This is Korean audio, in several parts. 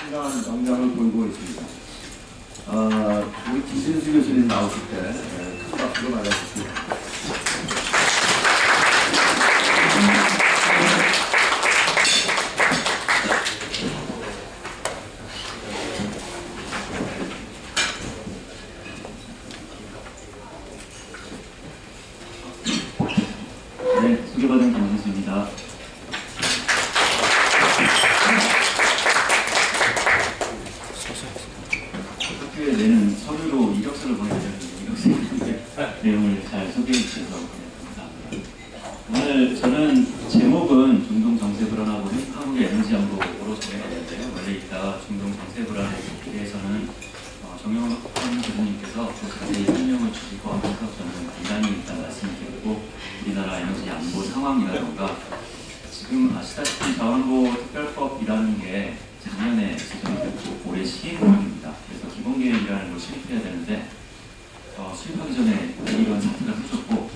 상당한 영향을 보이고 있습니다. 우리 김진수 교수님 나오실 때 큰 박수로 맞아주십시오. 네, 소개받은 김진수입니다. 학교에 내는 서류로 이력서를 보내드렸는데 이력서의 내용을 잘 소개해 주셔서 감사합니다. 오늘 저는 제목은 중동 정세 불안하고 한국의 에너지 안보로 정해봤는데요. 원래 이따 중동 정세 불안에 대해서는 정영학 교수님께서 자세히 설명을 주실 것 같아서 저는 간단히 일단 말씀드리고 우리나라 에너지 안보 상황이라던가 지금 아시다시피 자원보 특별법이라는 게 작년에 제정이 됐고 올해 시행령입니다. 그래서 기본계획이라는 걸 수립해야 되는데 수립하기 전에 이런 사태가 터졌고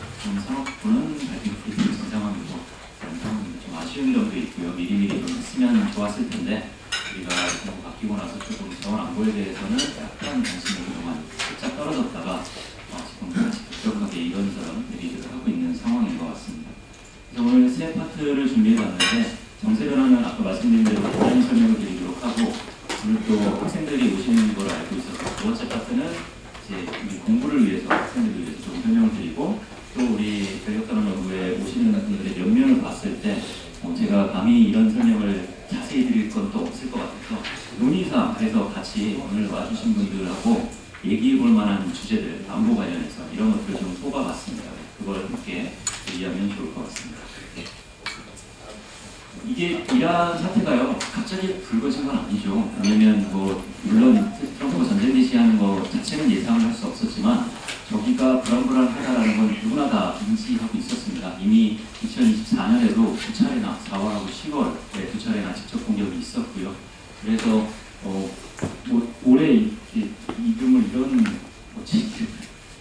산업부는 발표 프리트를 쓴 상황이고 그런 상황입니다. 좀 아쉬운 점도 있고요. 미리미리 좀 했으면 좋았을 텐데 우리가 정부 바뀌고 나서 조금 자원 안보에 대해서는 약간 관심이 그동안 살짝 떨어졌다가 지금 다시 급격하게 이런저런 얘기들을 하고 있는 상황인 것 같습니다. 그래서 오늘 세 파트를 준비해봤는데 정세 변화는 아까 말씀드린 대로 간단히 설명을 드리도록 하고 오늘 또 학생들이 오시는 걸 알고 있어서 두 번째 파트는 이제 우리 공부를 위해서 학생들을 위해서 좀 설명을 드리고 또 우리 전력단원연구에 오시는 분들의 면면을 봤을 때 제가 감히 이런 설명을 자세히 드릴 건 또 없을 것 같아서 논의상 그래서 같이 오늘 와주신 분들하고 얘기해 볼 만한 주제들 안보 관련해서 이런 것들을 좀 뽑아봤습니다. 그걸 함께 얘기하면 좋을 것 같습니다. 이게 이러한 사태가요 갑자기 불거진 건 아니죠. 왜냐면 물론 트럼프가 전쟁 개시하는 것 자체는 예상을 할 수 없었지만 저기가 불안불안하다라는 건 누구나 다 인지하고 있었습니다. 이미 2024년에도 두 차례나 4월하고 10월에 두 차례나 직접 공격이 있었고요. 그래서 올해 이름을 이런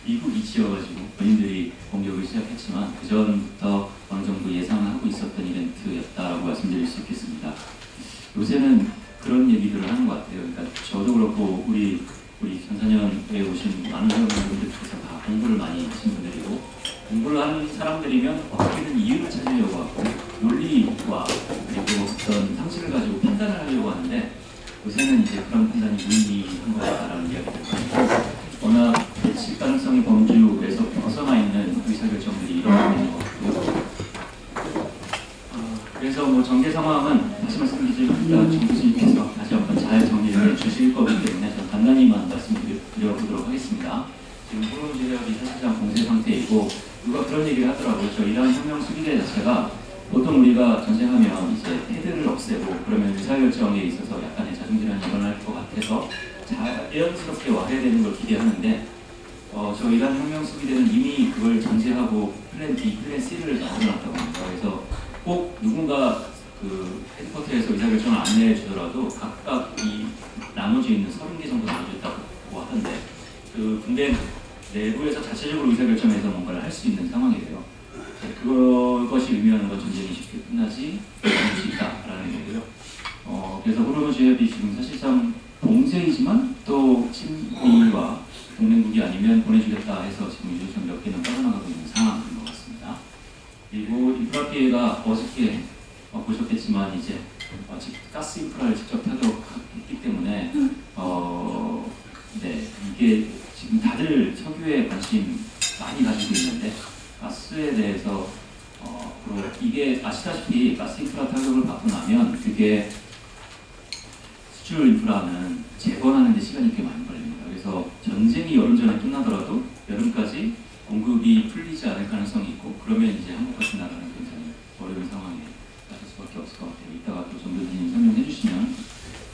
미국이 지어가지고 본인들이 공격을 시작했지만 그 전부터 어느 정도 예상을 하고 있었던 이벤트였다라고 말씀드릴 수 있겠습니다. 요새는 그런 얘기들을 하는 것 같아요. 그러니까 저도 그렇고 우리 전사년에 오신 많은 회원분들께서 다 공부를 많이 하신 분들이고 공부를 하는 사람들이면 어떻게든 이유를 찾으려고 하고 논리와 그리고 어떤 상식을 가지고 판단을 하려고 하는데 요새는 이제 그런 판단이 무의미한 것 같다라는 이야기를 하고 워낙 예측 가능성의 범주에서 벗어나 있는 의사결정들이 일어나고 있는 것 같고요. 그래서 정계 상황은 다시 말씀드리지만 정 교수님께서 다시 한번 잘 정리를 해주실 거기 때문에 좀 간단히만 말씀드려보도록 하겠습니다. 지금 호르무즈해협이 사실상 공세 상태이고 누가 그런 얘기를 하더라고요. 저 이란 혁명 수비대 자체가 보통 우리가 전쟁하면 이제 패드를 없애고 그러면 의사결정에 있어서 약간의 자중질환이 일어날 것 같아서 자연스럽게 와야 되는 걸 기대하는데 저 이란 혁명 수비대는 이미 그걸 전제하고 플랜 B, 플랜 C를 만들어놨다고 합니다. 그래서 꼭 누군가 그 헤드쿼터에서 의사결정을 안 내주더라도 각각 이 나눠져 있는 30개 정도 나눠져 있다고 하던데 그 군대 내부에서 자체적으로 의사결정해서 뭔가를 할 수 있는 상황이래요. 그것이 의미하는 건 전쟁이 쉽게 끝나지 않을 수 있다라는 얘기고요. 그래서 호르무즈 해협이 지금 사실상 봉쇄이지만 또 친미와 동맹국이 아니면 보내주겠다 해서 지금 유조선 몇 개는 빠져나가고 있는 상황인 것 같습니다. 그리고 인프라 피해가 어저께 보셨겠지만 이제 가스 인프라를 직접 타격했기 때문에 네, 이게 지금 다들 석유에 관심 많이 가지고 있는데 가스에 대해서 이게 아시다시피 가스 인프라 타격을 받고 나면 그게 수출 인프라는 재건하는 데 시간이 꽤 많이 걸립니다. 그래서 전쟁이 여름 전에 끝나더라도 여름까지 공급이 풀리지 않을 가능성이 있고 그러면 이제 한국 같은 나라는 굉장히 어려운 상황에 빠질 수밖에 없을 것 같아요. 이따가 또 정 교수님 설명해 주시면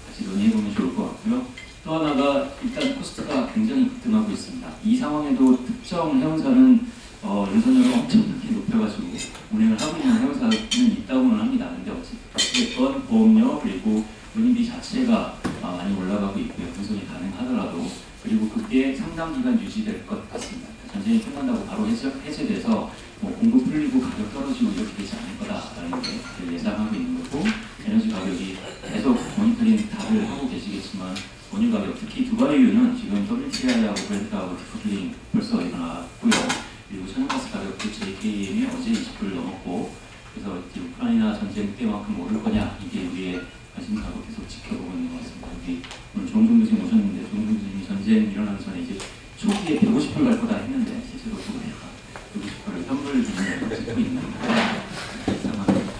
같이 논의해보면 좋을 것 같고요. 또 하나가 일단 코스트가 굉장히 급등하고 있습니다. 이 상황에도 특정 해운사는 연선료를 엄청나게 높여가지고 운행을 하고 있는 해운사는 있다고는 합니다. 근데 어쨌든 보험료 그리고 운임비 자체가 많이 올라가고 있고요. 분석이 가능하더라도 그리고 그게 상당 기간 유지될 것 같습니다. 전쟁이 끝난다고 바로 해제돼서 공급 풀리고 가격 떨어지고 이렇게 되지 않을 거다라는 게 예상하고 있는 거고 에너지 가격이 계속 모니터링 다들 하고 계시기 원유 가격, 특히 두바이유는 지금 WTI하고 브렌트하고 디커플링 벌써 일어났고요. 그리고 천연가스 가격도 JKM이 어제 20불 넘었고, 그래서 이제 우크라이나 전쟁 때만큼 오를 거냐, 이게 우리의 관심사고 계속 지켜보고 있는 것 같습니다. 여기 오늘 조홍종 교수님 오셨는데, 조홍종 교수님이 전쟁 일어나기 전에 이제 초기에 150불 갈 거다 했는데 실제로 또 150불을 현물 기준으로 찍고 있는 상황입니다.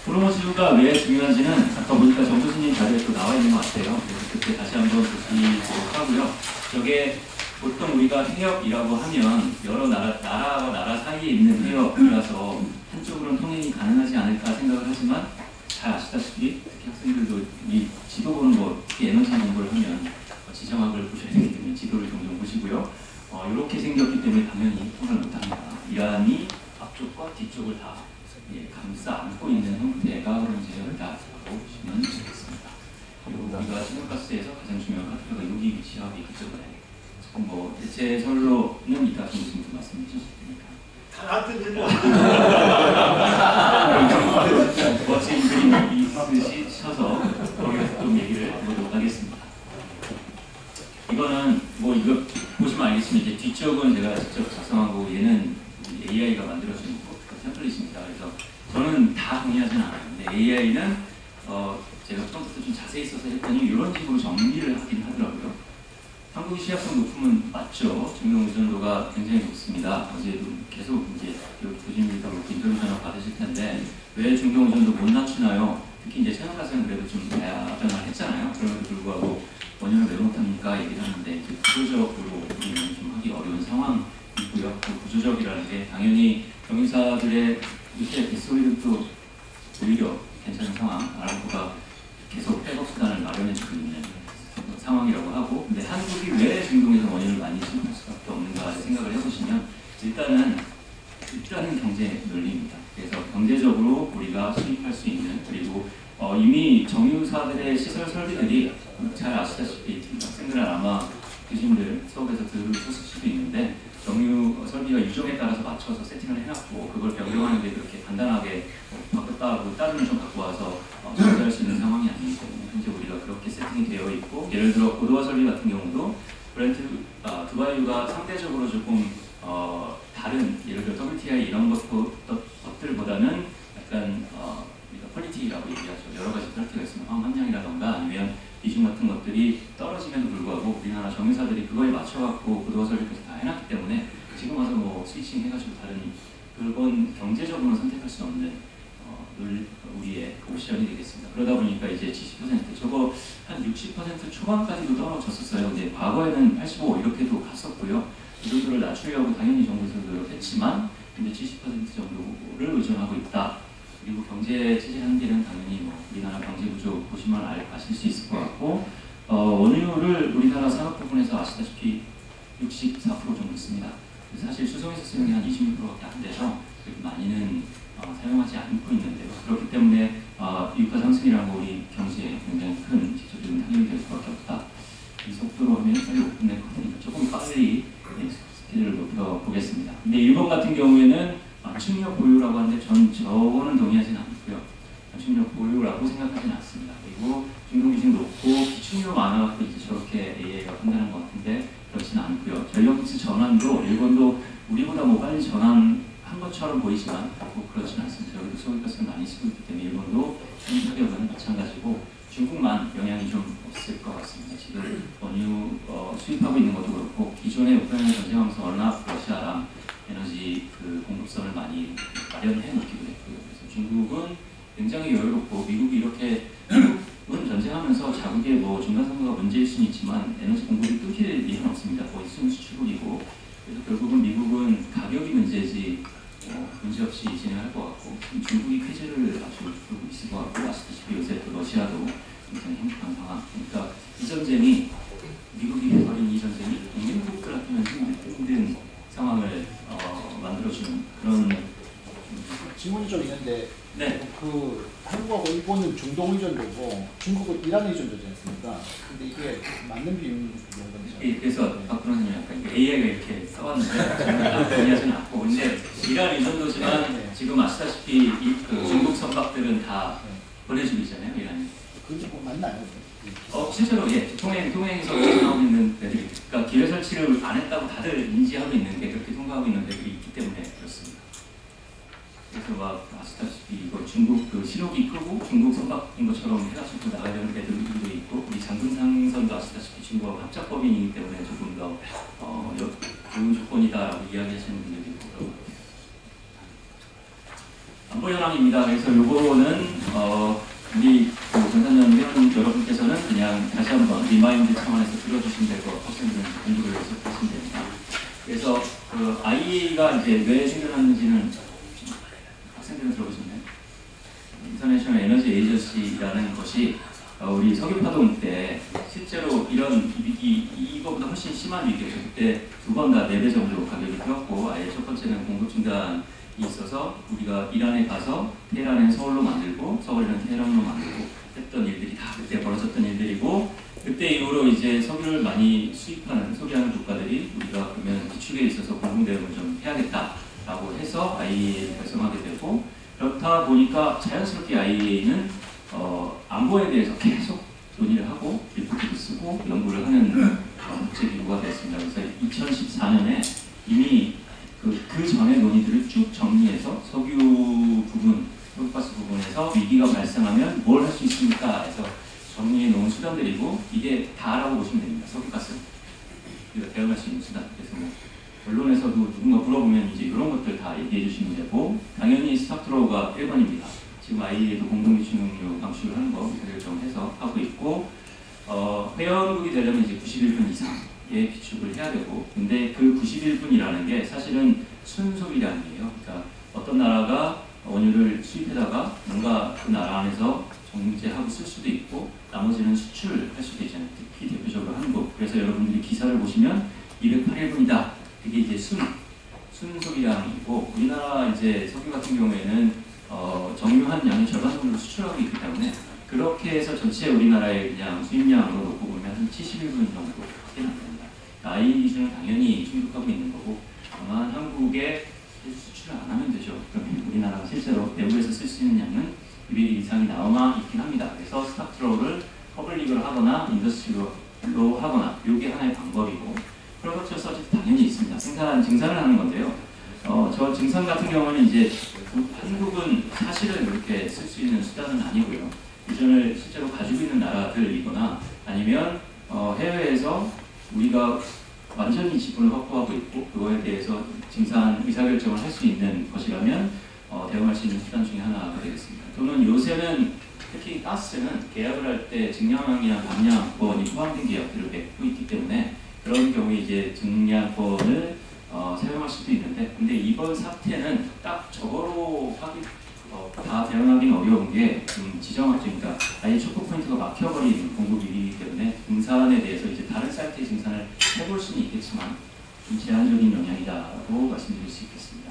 프로모지우가 왜 중요한지는 아까 보니까 정 교수님 자리에 또 나와 있는 것 같아요. 그래서 그때 다시 한번 보시도록 하고요. 저게 보통 우리가 해협이라고 하면 여러 나라와 나라 사이에 있는 해협이라서 한쪽으로는 통행이 가능하지 않을까 생각을 하지만 잘 아시다시피 특히 학생들도 이 지도 보는 거, 특히 에너지 공부를 하면 지정학을 보셔야 되기 때문에 지도를 종종 보시고요. 이렇게 생겼기 때문에 당연히 통과를 못합니다. 이란이 앞쪽과 뒤쪽을 다 감싸 안고 있는 형태가 브론즈였다라고 보시면 되겠습니다. 그리고 우리가 천연가스에서 가장 중요한 카트가 여기 위치하고 있기 때문에 뭐 대체설로는 이따 좀 말씀해 주실 테니까. 나한테 들려. 멋진 그림이 있으셔서 거기서 좀 얘기를 해보도록 하겠습니다. 이거는 뭐 이거 보시면 알겠지만 이제 뒤쪽은 제가 직접 작성하고 얘는 AI가 만들어준 템플릿입니다. 그래서 저는 다 동의하지는 않아요. 근데 AI는 제가 처음부터 좀 자세히 써서 했더니 이런 식으로 정리를 하긴 하더라고요. 한국의 취약성 높으면 맞죠. 중동 의존도가 굉장히 높습니다. 어제도 계속 이제 교수님들도 그렇고 인터뷰 전화 받으실 텐데 왜 중동 의존도 못 낮추나요? 특히 이제 천연가스는 그래도 좀 다양화를 했잖아요. 그럼에도 불구하고 원인을 왜 못합니까? 얘기를 하는데 이제 구조적으로 우리는 좀 하기 어려운 상황이고요. 그 구조적이라는 게 당연히 경유사들의 요새 빗소리도 오히려 괜찮은 상황, 아람코가 계속 백업 수단을 마련해주고 있는 상황이라고 하고, 근데 한국이 왜 중동에서 원인을 많이 수입할 수밖에 없는가 생각을 해보시면 일단은 경제 논리입니다. 그래서 경제적으로 우리가 수입할 수 있는, 그리고 이미 정유사들의 시설 설비들이 잘 아시다시피 학생들은 아마 교수님들 수업에서 들으셨을 수도 있는데 정유 설비가 유종에 따라서 맞춰서 세팅을 해놨고 그걸 변경하는 게 그렇게 간단하게 바꿨다 하고 다른 좀 갖고 와서 조절할 수 있는 상황이 아니기 때문에 현재 우리가 그렇게 세팅이 되어 있고, 예를 들어 고도화 설비 같은 경우도 두바이유가 상대적으로 조금 다른, 예를 들어 WTI 이런 것들보다는 약간 우리가 퀄리티라고 얘기하죠. 여러 가지 퀄리티가 있으면 함량이라던가 아니면 비중 같은 것들이 떨어짐에도 불구하고 우리나라 정유사들이 그거에 맞춰갖고 고도화 설비까지 다 해놨기 때문에 지금 와서 뭐 스위칭 해가지고 다른, 그건 경제적으로 선택할 수 없는 우리의 옵션이 되겠습니다. 그러다 보니까 이제 70% 저거 한 60% 초반까지도 떨어졌었어요. 근데 과거에는 85 이렇게도 갔었고요. 이 정도를 낮추려고 당연히 정부에서 노력했지만 근데 70% 정도를 의존하고 있다. 그리고 경제 체질 한계는 당연히 뭐 우리나라 경제 구조 보시면 아실 수 있을 것 같고, 원유를 우리나라 산업 부분에서 아시다시피 64% 정도 있습니다. 사실 수송에서 쓰는 게 한 26%밖에 안 돼서 그렇게 많이는 사용하지 않고 있는데요. 그렇기 때문에 유가 상승이라는 거 우리 경제에 굉장히 큰 직접적인 타격이 될 수밖에 없다. 이 속도로 하면 빨리 못 끝낼 것 같으니까 조금 빨리 스피드를 높여보겠습니다. 근데 일본 같은 경우에는 측력 보유라고 하는데 저거는 동의하지는 않고요. 측력 보유라고 생각하지는 않습니다. 그리고 중동 기준 높고 기축력 많아갖고 이제 저렇게 AI가 판단한 것 같은데 그렇지는 않고요. 전력믹스 전환도 일본도 우리보다 뭐 빨리 전환한 것처럼 보이지만 뭐 그렇지는 않습니다. 여기도 소비가스를 많이 쓰고 있기 때문에 일본도 타격은 마찬가지고 중국만 영향이 좀 없을 것 같습니다. 지금 원유 수입하고 있는 것도 그렇고 기존의 우크라이나 전쟁하면서 워낙 러시아랑 에너지 공급선을 많이 마련해 놓기도 했고요. 그래서 중국은 굉장히 여유롭고 미국이 이렇게 미국은 전쟁하면서 자국의 뭐 중간 선거가 문제일 수는 있지만 에너지 공급이 끊길 일은 없습니다. 거의 수출국이고 그래서 결국은 미국은 가격이 문제지 문제 없이 진행할 것 같고 중국이 쾌재를 아주 두고 있을 것 같고 아시다시피 요새 또 러시아도 굉장히 행복한 상황. 그러니까 이 전쟁이 미국이 해버린 이 전쟁이 동맹국들 같으면 힘든 상황을 만들어주는 그런 질문이 좀 있는데 네. 그 한국하고 일본은 중동 의존도고 중국은 이란 의존도지 않습니까? 근데 이게 맞는 비율인 건지. 그래서 박근혜 선생님 약간 AI가 이렇게 써왔는데 저는 동의하지는 않고 근데 이란 의존도지만 네. 지금 아시다시피 그 중국 선박들은 다 보내주고 있잖아요, 이란이. 그게 뭐 맞나요? 실제로 예, 통행에서 나오고 있는 데들이, 그러니까 기회 설치를 안 했다고 다들 인지하고 있는데 그렇게 통과하고 있는 데들이 있기 때문에 그렇습니다. 그래서 막 아시다시피 이거 중국 그 신호기 끄고 중국 선박인 것처럼 해가지고 나가려는 데들도 있고, 우리 장군상선도 아시다시피 중국하고 합작법인이기 때문에 조금 더 좋은 조건이다라고 이야기하시는 분들도 있고 그런 것 같아요. 안보 현황입니다. 그래서 요거는 우리 전산연 회원 여러분께서는 그냥 다시 한번 리마인드 차원에서 들어주시면 될 것 같고, 학생들은 공부를 계속하시면 됩니다. 그래서 그 IEA가 이제 왜 생겨났는지는 학생들은 들어보셨나요? 인터내셔널 에너지 에이전시라는 것이 우리 석유파동 때 실제로 이런 위기, 이거보다 훨씬 심한 위기였죠. 그때 두 번 다 4배 정도 가격이 뛰었고, 아예 첫 번째는 공급 중단이 있어서 우리가 이란에 가서 테헤란은 서울로 만들고 서울에는 테헤란으로 만들고 했던 일들이 다 그때 벌어졌던 일들이고, 그때 이후로 이제 석유를 많이 소비하는 국가들이 우리가 그러면 비축에 있어서 공급 대응을 좀 해야겠다라고 해서 IEA를 결성하게 되고, 그렇다 보니까 자연스럽게 IEA는 안보에 대해서 계속 논의를 하고 리포트도 쓰고 연구를 하는 국제기구가 됐습니다. 그래서 2014년에 이미 그 전의 논의들을 쭉 정리해서 석유가스 부분에서 위기가 발생하면 뭘 할 수 있습니까? 해서 정리해 놓은 수단들이고, 이게 다라고 보시면 됩니다. 석유가스 우리가 대응할 수 있는 수단. 그래서 뭐 언론에서도 누군가 물어보면 이제 이런 것들 다 얘기해 주시면 되고, 당연히 스타트로우가 1번입니다. 지금 IEA도 공동위층료 방출을 하는 거 결정해서 하고 있고, 회원국이 되려면 이제 91분 이상의 비축을 해야 되고, 근데 그 91분이라는 게 사실은 순소비량이에요. 그러니까 어떤 나라가 원유를 수입해다가 뭔가 그 나라 안에서 정제하고 쓸 수도 있고, 나머지는 수출할 수도 있잖아요. 특히 대표적으로 한국. 그래서 여러분들이 기사를 보시면 208일분이다. 그게 이제 순소비량이고, 우리나라 이제 석유 같은 경우에는 정유한 양의 절반 정도를 수출하고 있기 때문에 그렇게 해서 전체 우리나라의 그냥 수입량으로 놓고 보면 한 71분 정도밖에 안 됩니다. IEA 기준은 당연히 충족하고 있는 거고, 다만 한국에 수출을 안 하면 되죠. 그러면 우리나라가 실제로 내부에서 쓸 수 있는 양은 200일 이상이 나와 있긴 합니다. 그래서 스타트로우를 퍼블릭으로 하거나 인더스트리로 하거나, 이게 하나의 방법이고, 프로덕션 서비스 당연히 있습니다. 증산을 하는 건데요. 저 증산 같은 경우는 이제 한국은 사실은 그렇게 쓸 수 있는 수단은 아니고요. 유전을 실제로 가지고 있는 나라들이거나 아니면 해외에서 우리가 완전히 지분을 확보하고 있고 그거에 대해서 증산 의사결정을 할 수 있는 것이라면 대응할 수 있는 수단 중에 하나가 되겠습니다. 또는 요새는 특히 가스는 계약을 할 때 증량이나 감량권이 포함된 계약들을 맺고 있기 때문에 그런 경우에 이제 증량권을 사용할 수도 있는데, 근데 이번 사태는 딱 저거로 다 대응하기는 어려운 게 지정학적이니까 아예 초코 포인트가 막혀버린 공급 위기이기 때문에 증산에 대해서 이제 다른 사이트의 증산을 해볼 수는 있겠지만 좀 제한적인 영향이다라고 말씀드릴 수 있겠습니다.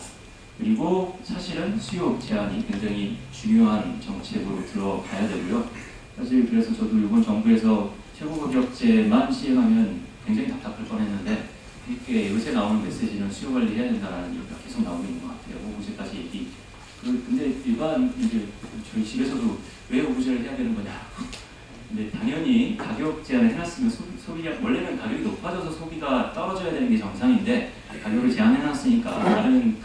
그리고 사실은 수요 제한이 굉장히 중요한 정책으로 들어가야 되고요. 사실 그래서 저도 이번 정부에서 최고가격제만 시행하면 굉장히 답답할 뻔했는데, 이렇게 요새 나오는 메시지는 수요 관리해야 된다는 얘기가 계속 나오고 있는 것 같아요. 오브제까지 얘기. 근데 일반 이제 저희 집에서도 왜 오브제를 해야 되는 거냐. 근데 당연히 가격 제한을 해놨으면 소비량, 원래는 가격이 높아져서 소비가 떨어져야 되는 게 정상인데 가격을 제한해놨으니까 다른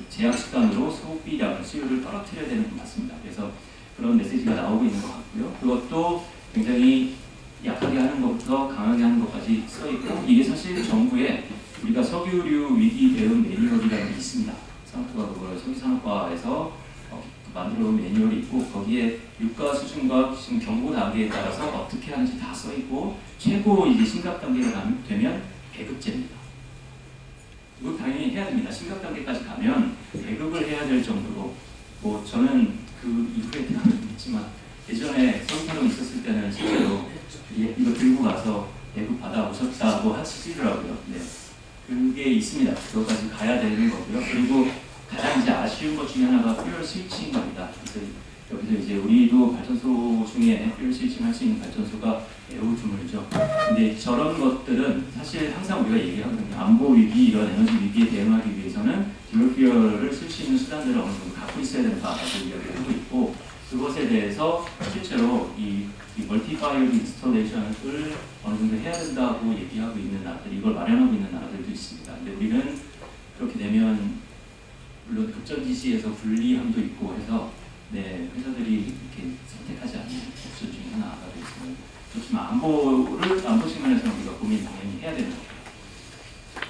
제약 수단으로 소비량, 수요를 떨어뜨려야 되는 것 같습니다. 그래서 그런 메시지가 나오고 있는 것 같고요. 그것도 굉장히 약하게 하는 것부터 강하게 하는 것까지 써있고, 이게 사실 정부에 우리가 석유류 위기 대응 매뉴얼이라는 게 있습니다. 산업부가 그걸 석유산업과에서 만들어놓은 매뉴얼이 있고, 거기에 유가 수준과 지금 경고 단계에 따라서 어떻게 하는지 다 써있고, 최고 이제 심각 단계가 되면 배급제입니다. 이거 당연히 해야 됩니다. 심각 단계까지 가면 배급을 해야 될 정도로, 뭐 저는 그 이후에 대응은 있지만 예전에 석유파동 있었을 때는 실제로 이거 들고 가서 배급 받아 오셨다고 하시더라고요. 네, 그게 있습니다. 그것까지 가야 되는 거고요. 그리고 가장 이제 아쉬운 것 중에 하나가 퓨얼 스위칭 겁니다. 그래서 여기서 이제 우리도 발전소 중에 퓨얼 스위칭 할 수 있는 발전소가 매우 드물죠. 근데 저런 것들은 사실 항상 우리가 얘기하거든요. 안보 위기, 이런 에너지 위기에 대응하기 위해서는 듀얼 퓨얼을 쓸 수 있는 수단들을 어느 정도 갖고 있어야 된다라고 이야기를 하고 있고, 그것에 대해서 실제로 이 멀티파일 인스톨레이션을 어느 정도 해야 된다고 얘기하고 있는 나라들, 이걸 마련하고 있는 나라들도 있습니다. 근데 우리는 그렇게 되면 물론 급전지시에서 불리함도 있고 해서 네, 회사들이 이렇게 선택하지 않는 옵션 중에 하나가 되겠습니다. 그렇지만 안보 측면에서 우리가 고민 당연히 해야 되는 거예요.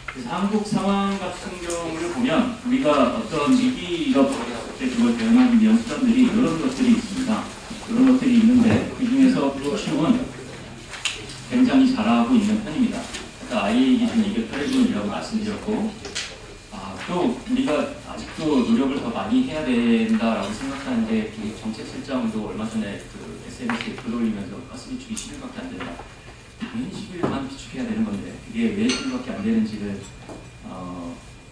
그래서 한국 상황 같은 경우를 보면 우리가 어떤 위기가 벌어졌을 때 그걸 대응하기 위한 수단들이 이런 것들이 있습니다. 이런 것들이 있는데 그 중에서 비축은 굉장히 잘하고 있는 편입니다. 아까 IA 기준 이게 8분이라고 말씀드렸고 또 우리가 아직도 노력을 더 많이 해야 된다라고 생각하는데 그 정책실장도 얼마 전에 그 SNS에 글 올리면서 가스 비축이 10일밖에 안 된다. 당연히 10일만 비축해야 되는 건데 그게 왜 10일밖에 안 되는지를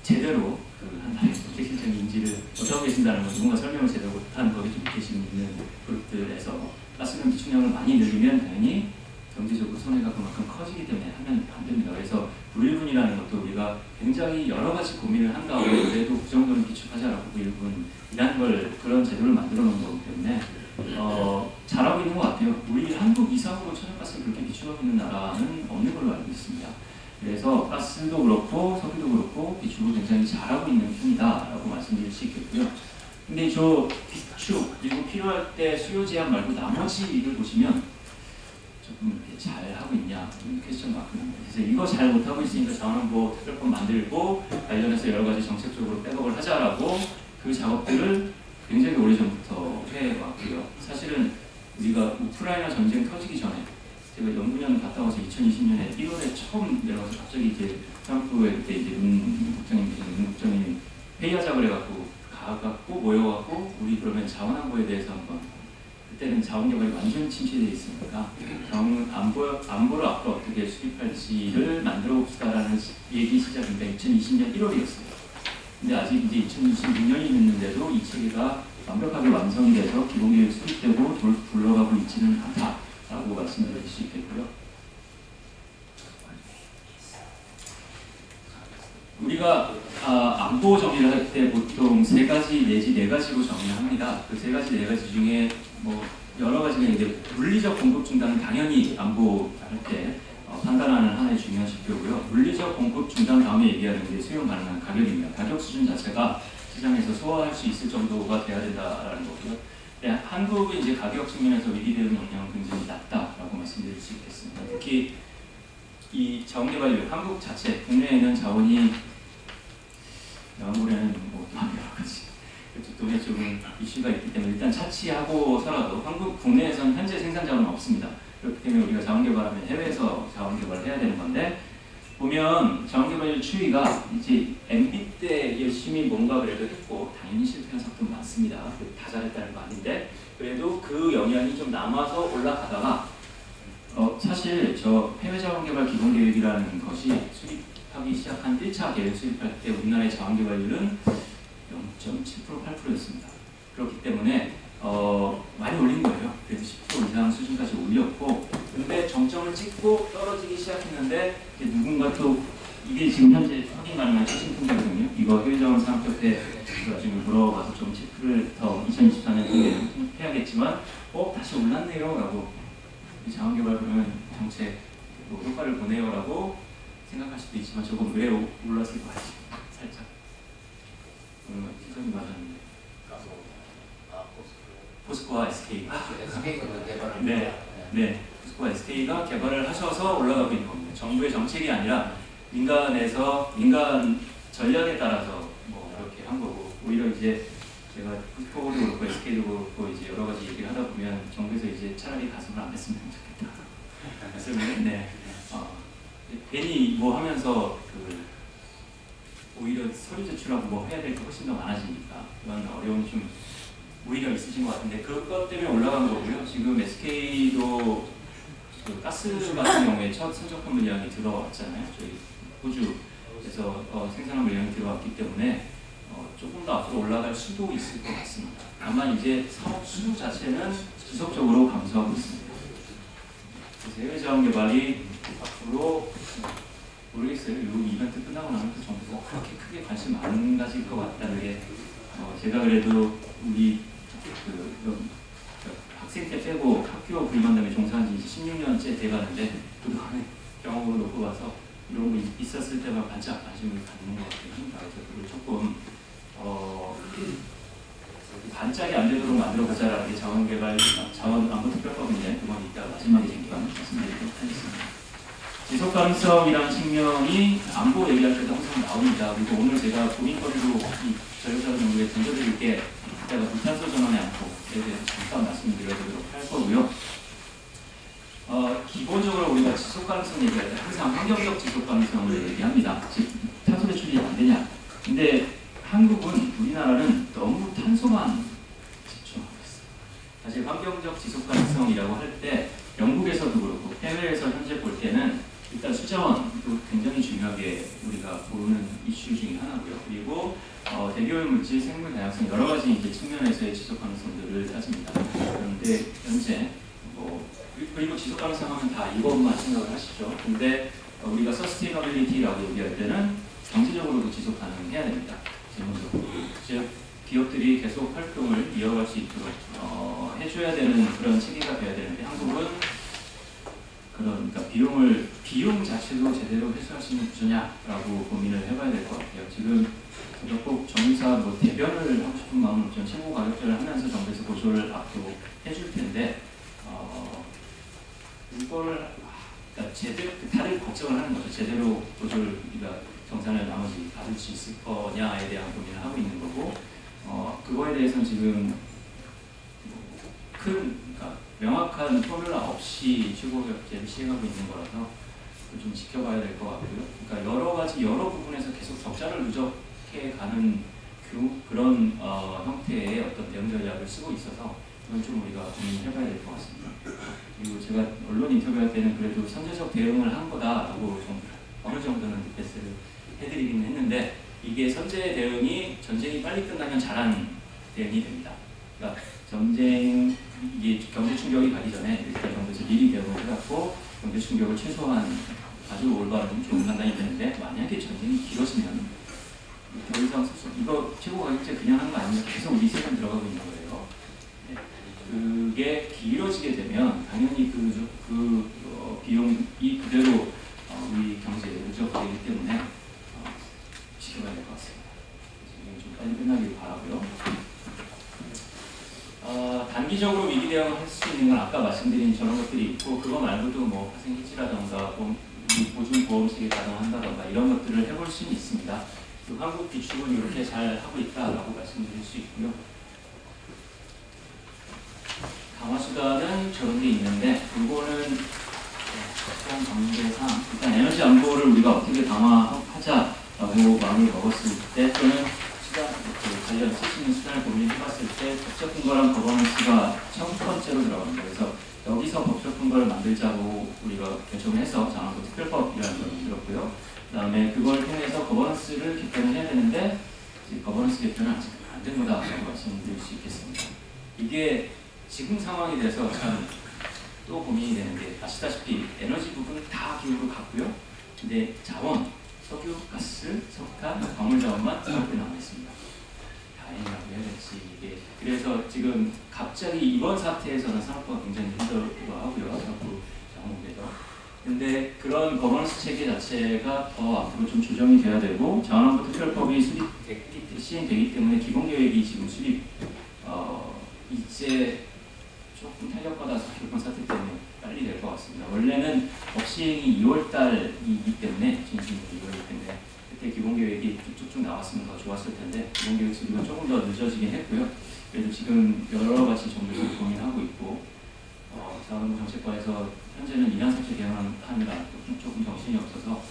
제대로 한 달에 정책실장이 인지를 못하고 계신다는 건 누군가 설명을 제대로 못한 거기 좀 계시는 그룹들에서 가스는 비축량을 많이 늘리면 당연히 경제적으로 손해가 그만큼 커지기 때문에 하면 안 됩니다. 그래서 불일분이라는 것도 우리가 굉장히 여러 가지 고민을 한 다음에 그래도 그 정도는 비축하자라고 불일분이라는 걸 그런 제도를 만들어 놓은 거기 때문에 잘하고 있는 것 같아요. 우리 한국 이상으로 천연가스를 그렇게 비축하고 있는 나라는 없는 걸로 알고 있습니다. 그래서 가스도 그렇고 석유도 그렇고 비축을 굉장히 잘하고 있는 편이다라고 말씀드릴 수 있겠고요. 근데 저 비축 그리고 필요할 때 수요 제한 말고 나머지를 보시면 조금 이렇게 잘 하고 있냐 퀘스천 마크입니다. 그래서 이거 잘 못하고 있으니까 자원안보 특별법 만들고 관련해서 여러 가지 정책적으로 백업을 하자라고 그 작업들을 굉장히 오래전부터 해왔고요. 사실은 우리가 우크라이나 전쟁 터지기 전에 제가 연구년 갔다 와서 2020년에 1월에 처음 내려가서 갑자기 이제 트럼프의 그때 이제 문 국장님 회의하자고 해갖고 가갖고 모여갖고 우리 그러면 자원안보에 대해서 한번 그때는 자원개발이 완전 침체되어 있으니까 안보를 앞으로 어떻게 수립할지를 만들어 봅시다라는 얘기 시작인데 2020년 1월이었어요. 근데 아직 이제 2026년이 됐는데도 이 체계가 완벽하게 완성이 돼서 기본계획 수립되고 굴러가고 있지는 않다라고 말씀드릴 수 있겠고요. 우리가 안보 정리를 할 때 보통 3가지 내지 4가지로 정리를 합니다. 그 3가지 4가지 중에 뭐 여러 가지가 있는데 물리적 공급 중단은 당연히 안보할 때 판단하는 하나의 중요한 지표고요. 물리적 공급 중단 다음에 얘기하는 게 수용 가능한 가격입니다. 가격 수준 자체가 시장에서 소화할 수 있을 정도가 돼야 된다라는 거고요. 네, 한국은 이제 가격 측면에서 위기되는 영향은 굉장히 낮다라고 말씀드릴 수 있겠습니다. 특히 이 자원개발률, 한국 자체 국내에는 자원이 올해는 뭐 여러 가지 돈에 조금 이슈가 있기 때문에 일단 차치하고서라도 한국 국내에서는 현재 생산 자원은 없습니다. 그렇기 때문에 우리가 자원개발하면 해외에서 자원개발을 해야 되는 건데 보면 자원개발률 추이가 이제 MB 때 열심히 뭔가 그래도 했고 당연히 실패한 사업도 많습니다. 다 잘했다는 거 아닌데 그래도 그 영향이 좀 남아서 올라가다가 사실 저 해외 자원개발 기본계획이라는 것이 수립하기 시작한 1차 계획 수립할 때 우리나라의 자원개발률은 0.7% 8%였습니다. 그렇기 때문에 많이 올린 거예요. 그래서 10% 이상 수준까지 올렸고 근데 정점을 찍고 떨어지기 시작했는데 누군가 또 이게 지금 현재 확인 가능한 최신 통계거든요. 이거 해외자원산업협회에서 나중에 물어봐서 좀 체크를 더 2024년 통계를 해야겠지만 다시 올랐네요 라고 자원개발 그러면 정책 효과를 보내요 라고 생각할 수도 있지만 조금 왜 올랐을 것 같지 살짝 시선이 맞았는데 포스코와 SK가 네, 포스코와 SK가 개발을 하셔서 올라가고 있는 겁니다. 정부의 정책이 아니라 민간 전략에 따라서 뭐 그렇게 한 거고 오히려 이제 제가 포스코도 그렇고 SK도 그렇고 이제 여러 가지 얘기를 하다 보면 정부에서 이제 차라리 가슴을 안 했으면 좋겠다. 그래서 네, 괜히 뭐 하면서 오히려 서류 제출하고 뭐 해야 될 게 훨씬 더 많아지니까 그런 어려움이 좀 오히려 있으신 것 같은데 그것 때문에 올라간 거고요. 지금 SK도 그 가스 같은 경우에 첫 선적한 물량이 들어왔잖아요. 저희 호주에서 생산한 물량이 들어왔기 때문에 조금 더 앞으로 올라갈 수도 있을 것 같습니다. 다만 이제 사업 수 자체는 지속적으로 감소하고 있습니다. 그래서 해외 자원 개발이 앞으로 모르겠어요. 이 이벤트 끝나고 나면 또 정부가 그렇게 크게 관심 안 가질 것 같다는 게 제가 그래도 우리 기반담에 종사한 지 이제 16년째 돼가는데 그동안에 경험으로 놓고 봐서 이런 거 있었을 때만 반짝 관심을 갖는 것 같긴 합니다. 그래서 그걸 조금 반짝이 안 되도록 만들어보자라는 게 자원안보특별법인데 그건 이따 마지막에 잠깐 말씀드리도록 하겠습니다. 지속가능성이라는 측면이 안보 얘기할 때도 항상 나옵니다. 그리고 오늘 제가 고민거리로 이 전력자료 정도에 던져드릴 게 이따가 무탄소 전환의 안보에 대해서 잠깐 말씀드려보도록 할 거고요. 기본적으로 우리가 지속가능성 얘기할 때 항상 환경적 지속가능성을 얘기합니다. 즉 탄소 배출이 안 되냐. 근데 한국은, 우리나라는 너무 탄소만 집중하고 있어요. 사실 환경적 지속가능성이라고 할 때 영국에서도 그렇고 해외에서 현재 볼 때는 일단 수자원도 굉장히 중요하게 우리가 보는 이슈 중에 하나고요. 그리고 대기오염 물질, 생물 다양성 여러 가지 이제 측면에서의 지속 가능성들을 따집니다. 그런데 현재 그리고 지속 가능성 하면 다 이것만 생각을 하시죠. 근데 우리가 서스테이너빌리티라고 얘기할 때는 경제적으로도 지속 가능해야 됩니다. 재무적으로. 즉 기업들이 계속 활동을 이어갈 수 있도록 해줘야 되는 그런 체계가 돼야 되는데 한국은 그러니까 비용 자체도 제대로 회수할 수 있는 구조냐라고 고민을 해봐야 될 것 같아요. 지금 제가 꼭 정유사 대변을 하고 싶은 마음은 없지만 최고 가격제를 하면서 정부에서 보조를 앞으로 해줄 텐데 이걸 그러니까 제대로 다들 걱정을 하는 거죠. 제대로 보조를 우리가 정산을 나머지 받을 수 있을 거냐에 대한 고민을 하고 있는 거고 그거에 대해서는 지금 그러니까 명확한 포뮬라 없이 최고가격제를 시행하고 있는 거라서 좀 지켜봐야 될 것 같고요. 그러니까 여러 부분에서 계속 적자를 누적해 가는 그런 형태의 어떤 대응 전략을 쓰고 있어서 이건 좀 우리가 고민해봐야 될 것 같습니다. 그리고 제가 언론 인터뷰할 때는 그래도 선제적 대응을 한 거다라고 좀 어느 정도는 리패스를 해드리긴 했는데 이게 선제 대응이 전쟁이 빨리 끝나면 잘한 대응이 됩니다. 그러니까 이게 경제 충격이 가기 전에 일단 정부에서 미리 대응을 해갖고 경제 충격을 최소한 아주 올바른 좋은 판단이 되는데 만약에 전쟁이 길어지면 더 이상 이거 최고 가격제 그냥 하는 거 아니면 계속 리세금 들어가고 있는 거예요. 네. 그게 길어지게 되면 당연히 그 비용이 그대로 우리 경제에 누적되기 때문에 지켜봐야 될 것 같습니다. 지금 좀 빨리 끝나길 바라고요. 단기적으로 위기 대응을 할 수 있는 건 아까 말씀드린 저런 것들이 있고 그거 말고도 뭐 파생기지라던가 보증 보험식이 가능한다던가 이런 것들을 해볼 수는 있습니다. 그 한국 비축은 이렇게 잘 하고 있다라고 말씀드릴 수 있고요. 강화수단은 저런 게 있는데 이거는 특정 관계상 일단 에너지 안보를 우리가 어떻게 강화하자라고 마음을 먹었을 때 또는 관련 쓸 수 있는 수단을 고민해봤을 때 법적 근거랑 거버넌스가 첫 번째로 들어갑니다. 그래서 여기서 법적 근거를 만들자고 우리가 결정을 해서 장안보 특별법이라는 걸 만들었고요. 그 다음에 그걸 통해서 거버넌스를 개편을 해야 되는데 이제 거버넌스 개편은 아직 안 된 거다라고 말씀드릴 수 있겠습니다. 이게 지금 상황이 돼서 참 또 고민이 되는 게 아시다시피 에너지 부분은 다 기후로 갔고요. 근데 자원, 석유, 가스, 석탄, 광물 자원만 이렇게 남아 있습니다. 다행이라고 해야 될지 이게 그래서 지금 갑자기 이번 사태에서는 산업부가 굉장히 힘들어 하고요. 산업부 자원부에서. 근데 그런 거버넌스 체계 자체가 더 앞으로 좀 조정이 돼야 되고 자원안보 특별법이 시행되기 때문에 기본계획이 지금 이제 조금 탄력받아서 이번 사태 때문에 빨리 될 것 같습니다. 원래는 법 시행이 2월달이기 때문에 진심으로 2월이기 때문에 그때 기본계획이 쭉쭉 나왔으면 더 좋았을 텐데 기본계획 수립은 조금 더 늦어지긴 했고요. 그래도 지금 여러 가지 정부에서 고민하고 있고 자원안보 정책과에서 현재는 인하사채 개헌하느라 조금 정신이 없어서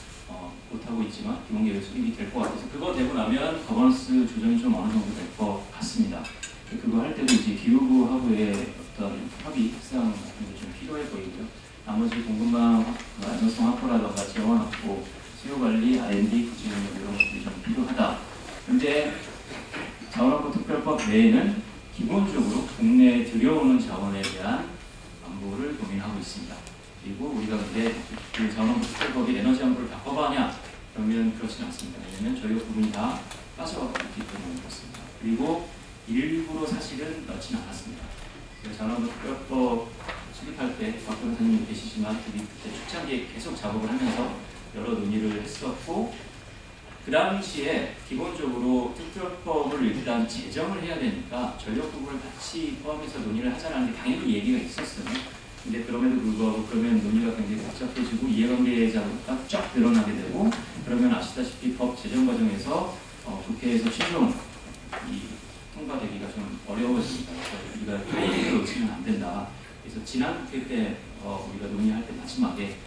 못하고 있지만 기본계획 수립이 될 것 같아서 그거 되고 나면 거버넌스 조정이 좀 어느 정도 될 것 같습니다. 그거 할 때도 이제 기후부하고의 어떤 협의, 협상 같은 게 좀 필요해 보이고요. 나머지 공급망 안정성 확보라던가 재원 확보, 수요관리, R&D 구체적 이런 것들이 좀 필요하다. 근데 자원안보 특별법 외에는 기본적으로 국내에 들여오는 자원에 대한 안보를 고민하고 있습니다. 그리고 우리가 근데 그 자원안보 특별법이 에너지 안보를 바꿔봐냐? 그러면 그렇지는 않습니다. 왜냐하면 저희가 부분이 다 빠져가고 있기 때문에 그렇습니다. 그리고 일부러 사실은 넣지는 않았습니다. 자원안보 특별법 수립할 때 박 변호사님이 계시지만 우리 그때 초창기에 계속 작업을 하면서 여러 논의를 했었고 그 당시에 기본적으로 특별법을 일단 제정을 해야 되니까 전력 부분을 같이 포함해서 논의를 하자는 게 당연히 얘기가 있었어요. 근데 그럼에도 불구하고 그러면 논의가 굉장히 복잡해지고 이해관계자가 쫙 드러나게 되고 그러면 아시다시피 법 제정 과정에서 국회에서 최종 통과되기가 좀 어려워집니다. 우리가 타이밍을 놓치면 안 된다. 그래서 지난 국회 때 우리가 논의할 때 마지막에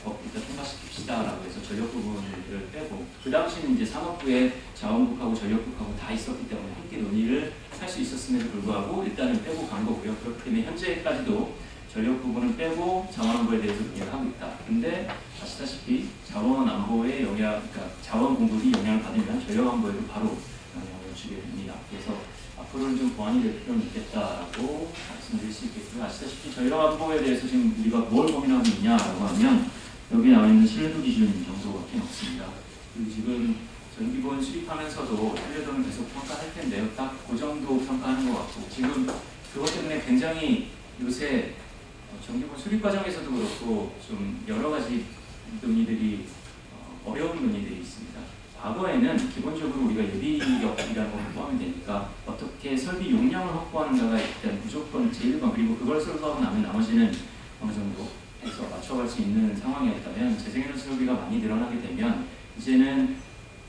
법 일단 통과시킵시다라고 해서 전력 부분을 빼고 그 당시는 이제 산업부에 자원국하고 전력국하고 다 있었기 때문에 함께 논의를 할 수 있었음에도 불구하고 일단은 빼고 간 거고요. 그렇기 때문에 현재까지도 전력 부분은 빼고 자원 안보에 대해서 논의를 하고 있다. 근데 아시다시피 자원 안보의 영향, 그러니까 자원 공급이 영향을 받으면 전력 안보에도 바로 영향을 주게 됩니다. 그래서 앞으로는 좀 보완이 될 필요는 있겠다라고 말씀드릴 수 있겠고요. 아시다시피 전력 안보에 대해서 지금 우리가 뭘 고민하고 있냐라고 하면 여기 나와 있는 신뢰도 기준 정도밖에 없습니다. 그리고 지금 전기본 수립하면서도 신뢰도는 계속 평가할 텐데요. 딱 그 정도 평가하는 것 같고 지금 그것 때문에 굉장히 요새 전기본 수립 과정에서도 그렇고 좀 여러 가지 논의들이 어려운 논의들이 있습니다. 과거에는 기본적으로 우리가 예비력이라는 걸 포함이 되니까 어떻게 설비 용량을 확보하는가가 일단 무조건 제일 번 그리고 그걸 설계하고 나면 나머지는 어느 정도 해서 맞춰갈 수 있는 상황이었다면 재생에너지 설비가 많이 늘어나게 되면 이제는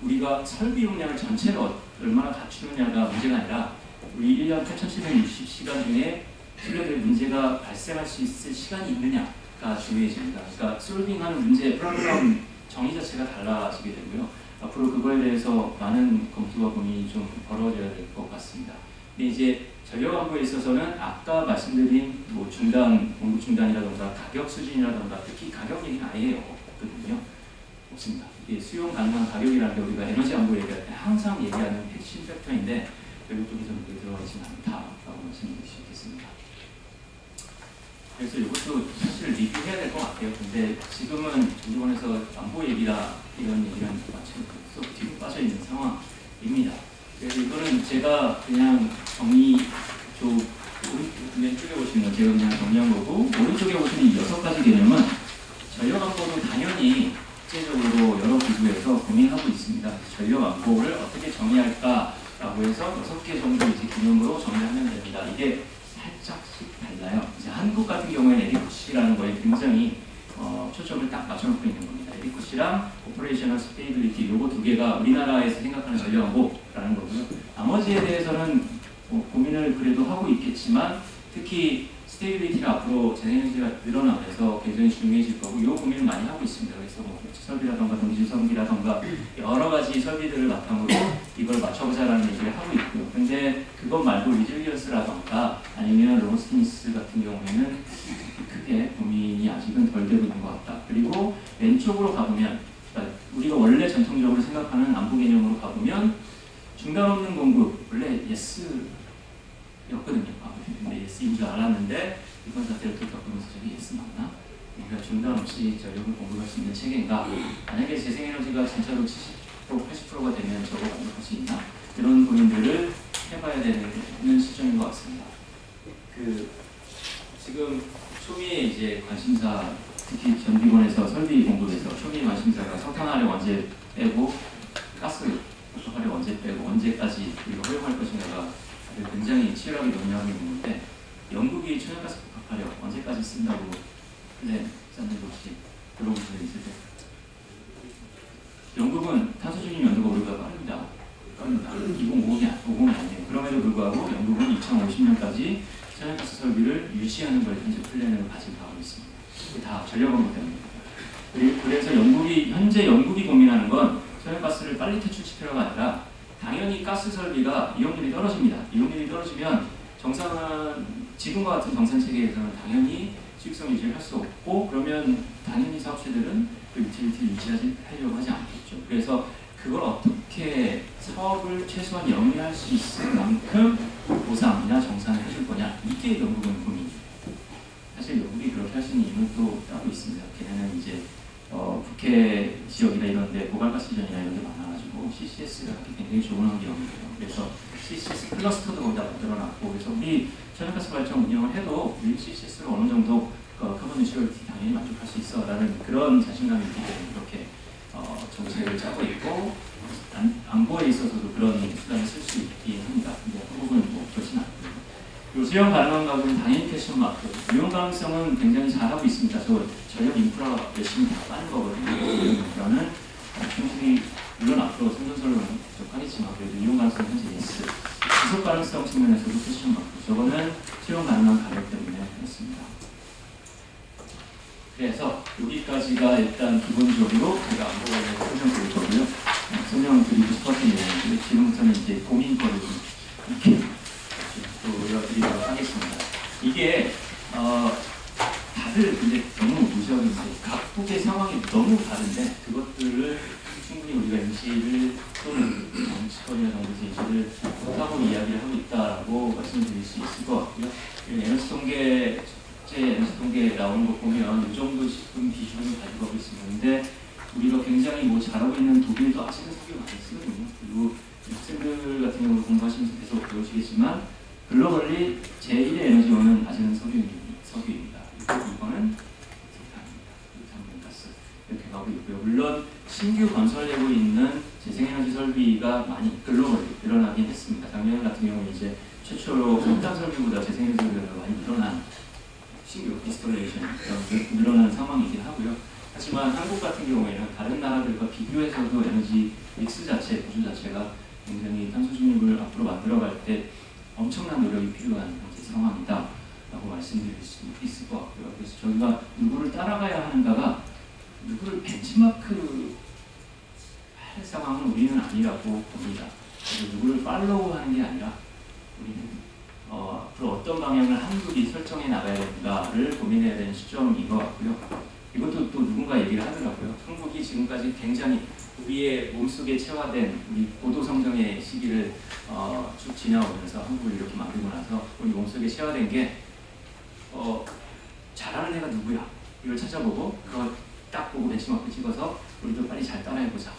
우리가 설비 용량을 전체를 얼마나 갖추느냐가 문제가 아니라 우리 1년 8,760시간 중에 신뢰될 문제가 발생할 수 있을 시간이 있느냐가 중요해집니다. 그러니까 솔빙하는 문제, 프로그램 정의 자체가 달라지게 되고요. 앞으로 그거에 대해서 많은 검토와 고민이 좀 벌어져야 될 것 같습니다. 근데 이제 전력 안보에 있어서는 아까 말씀드린 뭐 중단, 공급 중단이라던가 가격 수준이라던가 특히 가격 얘기는 아예 없거든요. 없습니다. 이게 수용 가능한 가격이라는 게 우리가 에너지 안보 얘기할 때 항상 얘기하는 핵심 팩터인데 전력 쪽에서는 그게 들어가 있지는 않다라고 말씀드릴 수 있겠습니다. 그래서 이것도 사실 리뷰해야 될 것 같아요. 근데 지금은 전기본에서 안보 얘기라 이런 얘기는 마치 뒤로 빠져 있는 상황입니다. 그래서 이거는 제가 그냥 왼쪽에 보시면 제가 그냥 정리한 거고 오른쪽에 보시는 이 6가지 개념은 전력 안보도 당연히 국제적으로 여러 기구에서 고민하고 있습니다. 전력 안보를 어떻게 정의할까라고 해서 6개 정도 이제 기능으로 정의하면 됩니다. 이게 살짝씩 달라요. 이제 한국 같은 경우에는 에디쿠시라는 거에 굉장히 초점을 딱 맞춰놓고 있는 겁니다. 에디쿠시랑 오퍼레이셔널 스테이빌리티 요거 두 개가 우리나라에서 생각하는 전력 안보라는 거고요. 나머지에 대해서는 고민을 그래도 하고 있겠지만 특히 스테이빌리티가 앞으로 재생에너지가 늘어나면서 굉장히 중요해질 거고 이 고민을 많이 하고 있습니다. 그래서 뭐 설비라던가 동질성비라던가 여러 가지 설비들을 바탕으로 이걸 맞춰보자라는 얘기를 하고 있고요. 근데 그것 말고 리질리언스라던가 아니면 로스티니스 같은 경우에는 크게 고민이 아직은 덜 되고 있는 것 같다. 그리고 왼쪽으로 가보면 그러니까 우리가 원래 전통적으로 생각하는 안보 개념으로 가보면 중단 없는 공급 원래 예스였거든요. 근데 예스인 줄 알았는데 이번 사태를 또 겪으면서 저게 예스 맞나? 우리가 중단 없이 전력을 공급할 수 있는 체계인가? 만약에 재생에너지가 진짜로 70%, 80%가 되면 저거 만족할 수 있나? 이런 고민들을 해봐야 되는 시점인 것 같습니다. 지금 초미에 이제 관심사, 특히 전기본에서 설비 공급에서 초미 관심사가 석탄화력 언제 빼고 가스 화력 언제 빼고 언제까지 우리가 허용할 것인가가 굉장히 치열하게 논의하고 있는데 영국이 천연가스 복합화력 언제까지 쓴다고 플랜 짰는 혹시 들어본 적 있으세요? 영국은 탄소중립 연도가 우리가 빠릅니다. 2050이 아니에요. 그럼에도 불구하고 영국은 2050년까지 천연가스 설비를 유지하는 걸 현재 플랜을 가지고 가고 있습니다. 그게 다 전력 안보 때문입니다. 그래서 현재 영국이 고민하는 건 천연가스를 빨리 퇴출시키려가 아니라 당연히 가스 설비가 이용률이 떨어집니다. 이용률이 떨어지면 지금과 같은 정산 체계에서는 당연히 수익성 유지를 할 수 없고 그러면 당연히 사업체들은 그 유틸리티를 유지하려고 하지 않겠죠. 그래서 그걸 어떻게 사업을 최소한 영위할 수 있을 만큼 보상이나 정산을 해줄 거냐 이게 영국은 고민이죠. 사실 영국이 그렇게 할 수 있는 이유는 또 따로 있습니다. 걔네는 이제 북해 지역이나 이런 데 고갈가스전이나 이런 데 많아가지고 CCS를 하기 굉장히 좋은 환경이에요. 그래서 CCS 클러스터도 거기다 만들어놨고, 그래서 우리 천연가스 발전 운영을 해도 우리 CCS로 어느 정도 카본 뉴트럴티 당연히 만족할 수 있어 라는 그런 자신감이 있기 때문에 이렇게 정책을 짜고 있고, 안보에 있어서도 그런 수단을 쓸 수 있긴 합니다. 근데 한국은 뭐 그렇진 않고요. 그리고 수용 가능한 가격은 당연히 패션 마크. 이용 가능성은 굉장히 잘하고 있습니다. 전력 인프라 열심히 다 빠는 거거든요. 이용 인프라는 충분히 물론 앞으로 선전설로는 부족하겠지만 그래도 이용 가능성은 현재 예스. 지속 가능성 측면에서도 패션 마크. 저거는 수용 가능한 가격 때문에 그렇습니다. 그래서 여기까지가 일단 기본적으로 제가 안보 관련 설명드릴 거고요. 설명드리고 싶었던 내용인데 지금부터는 이제 고민 거를 좀 이렇게 보여드리도록 하겠습니다. 이게 다들 근데 너무 무시하고 각국의 상황이 너무 다른데 그것들을 충분히 우리가 인식을 또는 정치권이나 정부에서 인식을 못하고 이야기를 하고 있다라고 말씀드릴 수 있을 것 같고요. 에너지 통계 에너지 통계 나오는 거 보면 이 정도 지금 비중을 가지고 가고 있습니다. 우리가 굉장히 뭐 잘하고 있는 독일도 아직은 석유 많이 쓰거든요. 그리고 학생들 같은 경우는 공부하시면서 계속 배우시겠지만 글로벌리 제1의 에너지원은 아직은 석유입니다. 그리고 이거는 석탄입니다. 석탄가스 이렇게 가고 있고요. 물론 신규 건설되고 있는 재생에너지 설비가 많이 글로벌리 늘어나긴 했습니다. 작년 같은 경우는 이제 최초로 석탄 설비보다 재생에너지 설비가 많이 늘어난 신규 인스톨레이션 늘어난 상황이긴 하고요. 하지만 한국 같은 경우에는 다른 나라들과 비교해서도 에너지 믹스 자체, 구조 자체가 굉장히 탄소 중립을 앞으로 만들어갈 때 엄청난 노력이 필요한 상황이다 라고 말씀드릴 수 있을 것 같고요. 그래서 저희가 누구를 따라가야 하는가가 누구를 벤치마크 할 상황은 우리는 아니라고 봅니다. 그래서 누구를 팔로우 하는 게 아니라 우리는 앞으로 어떤 방향을 한국이 설정해 나가야 되는가를 고민해야 되는 시점인 것 같고요. 이것도 또 누군가 얘기를 하더라고요. 한국이 지금까지 굉장히 우리의 몸속에 체화된 우리 고도 성장의 시기를 쭉 지나오면서 한국을 이렇게 만들고 나서 우리 몸속에 체화된 게 잘하는 애가 누구야? 이걸 찾아보고 그거 딱 보고 벤치마크 찍어서 우리도 빨리 잘 따라해보자.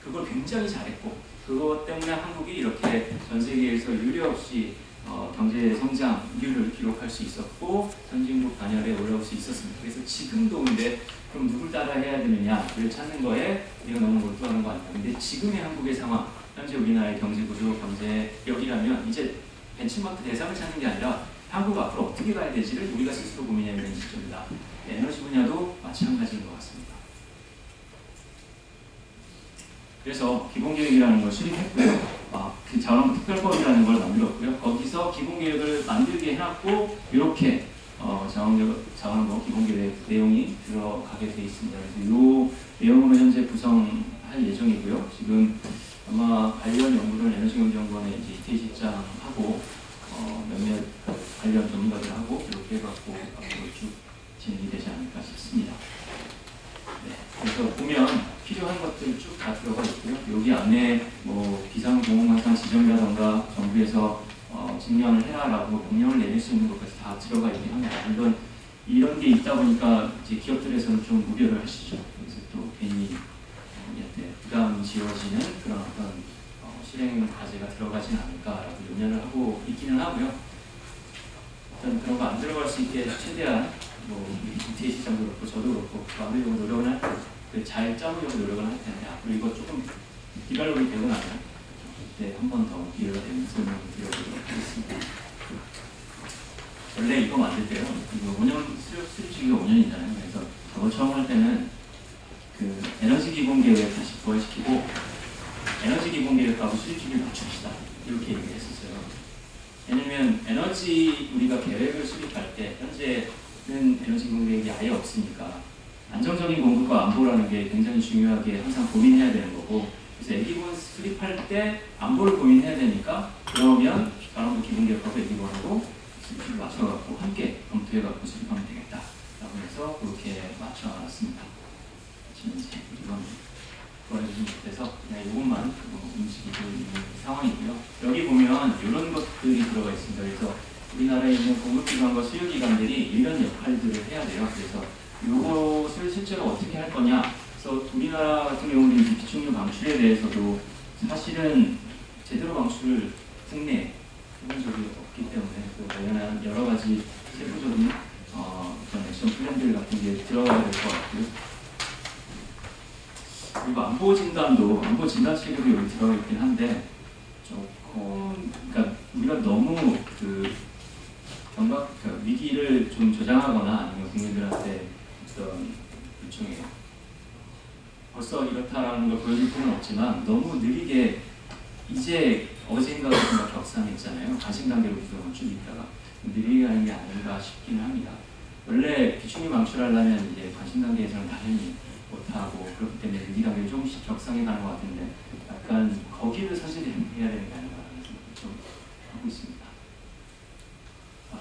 그걸 굉장히 잘했고 그것 때문에 한국이 이렇게 전 세계에서 유례없이 경제 성장률을 기록할 수 있었고 선진국 반열에 올라올 수 있었습니다. 그래서 지금도 근데 그럼 누굴 따라 해야 되느냐를 찾는 거에 우리가 너무 몰두하는 거 아니냐. 근데 지금의 한국의 상황, 현재 우리나라의 경제 구조, 경제력이라면 이제 벤치마크 대상을 찾는 게 아니라 한국 앞으로 어떻게 가야 될지를 우리가 스스로 고민해야 되는 시점이다. 에너지 분야도 마찬가지인 것 같습니다. 그래서 기본계획이라는 걸 수립했고요. 그 자원부 특별법이라는 걸 만들었고요. 거기서 기본계획을 만들게 해놨고 이렇게 자원부 기본계획 내용이 들어가게 되어 있습니다. 그래서 이 내용으로 현재 구성할 예정이고요. 지금 아마 관련 연구를 에너지경제연구원에 이제 이태 실장하고 몇몇 관련 전문가들하고 이렇게 해갖고 앞으로 쭉 진행이 되지 않을까 싶습니다. 네, 그래서 보면 필요한 것들 쭉 다 들어가 있고요. 여기 안에 뭐 비상공업광산 지정이라던가 정부에서 증명을 해라라고 명령을 내릴 수 있는 것까지 다 들어가 있긴 합니다. 물론 이런 게 있다 보니까 이제 기업들에서는 좀 우려를 하시죠. 그래서 또 괜히 우리한테 부담 지어지는 그런 어떤 실행 과제가 들어가진 않을까라고 염려를 하고 있기는 하고요. 일단 그런 거 안 들어갈 수 있게 최대한 뭐 이태 시장도 그렇고 저도 그렇고 만들려고 노력을 할 때 잘 짜보려고 노력을 할 텐데 앞으로 이거 조금 디벨롭이 되고 나면 그때 한 번 더 기회가 되면 설명을 드려보도록 하겠습니다. 원래 이거 만들 때요, 이거 5년 수립시기가 5년이잖아요. 그래서 저거 처음 할 때는 그 에너지 기본 계획 다시 부활시키고 에너지 기본 계획하고 수립시기를 맞춥시다 이렇게 얘기했었어요. 왜냐면 에너지 우리가 계획을 수립할 때 현재는 에너지 기본 계획이 아예 없으니까 안정적인 공급과 안보라는 게 굉장히 중요하게 항상 고민해야 되는 거고, 그래서 애기본 수립할 때 안보를 고민해야 되니까 그러면 자원부 기본계획하고 애기본하고 수립을 맞춰갖고 함께 검토해갖고 수립하면 되겠다라고 해서 그렇게 맞춰놨습니다. 지금 이제 이건 보여주지 못해서 그냥 이것만 움직이고 있는 상황이고요. 여기 보면 이런 것들이 들어가 있습니다. 그래서 우리나라에 있는 공급기관과 수요기관들이 이런 역할들을 해야 돼요. 그래서 이것을 실제로 어떻게 할 거냐, 그래서 우리나라 같은 경우는 이 비축유 방출에 대해서도 사실은 제대로 방출을 국내에 해본 적이 없기 때문에 그 관련한 여러 가지 세부적인 그런 액션 플랜들 같은 게 들어가야 될 것 같고요. 그리고 안보 진단도 안보 진단 체계도 여기 들어가 있긴 한데 조금 그러니까 우리가 너무 위기를 좀 조장하거나 아니면 국민들한테 어떤 일종의 벌써 이렇다라는 걸 보여줄 필요는 없지만 너무 느리게 이제 어제인가 같은 격상이 있잖아요. 관심 단계로 그동안 쭉 있다가 느리게 하는 게 아닌가 싶기는 합니다. 원래 비축유 방출하려면 이제 관심 단계에서는 당연히 못하고 그렇기 때문에 위기 단계를 조금씩 격상해 가는 것 같은데 약간 거기를 사실 해야 되는 게 아닌가라는 생각을 좀 하고 있습니다.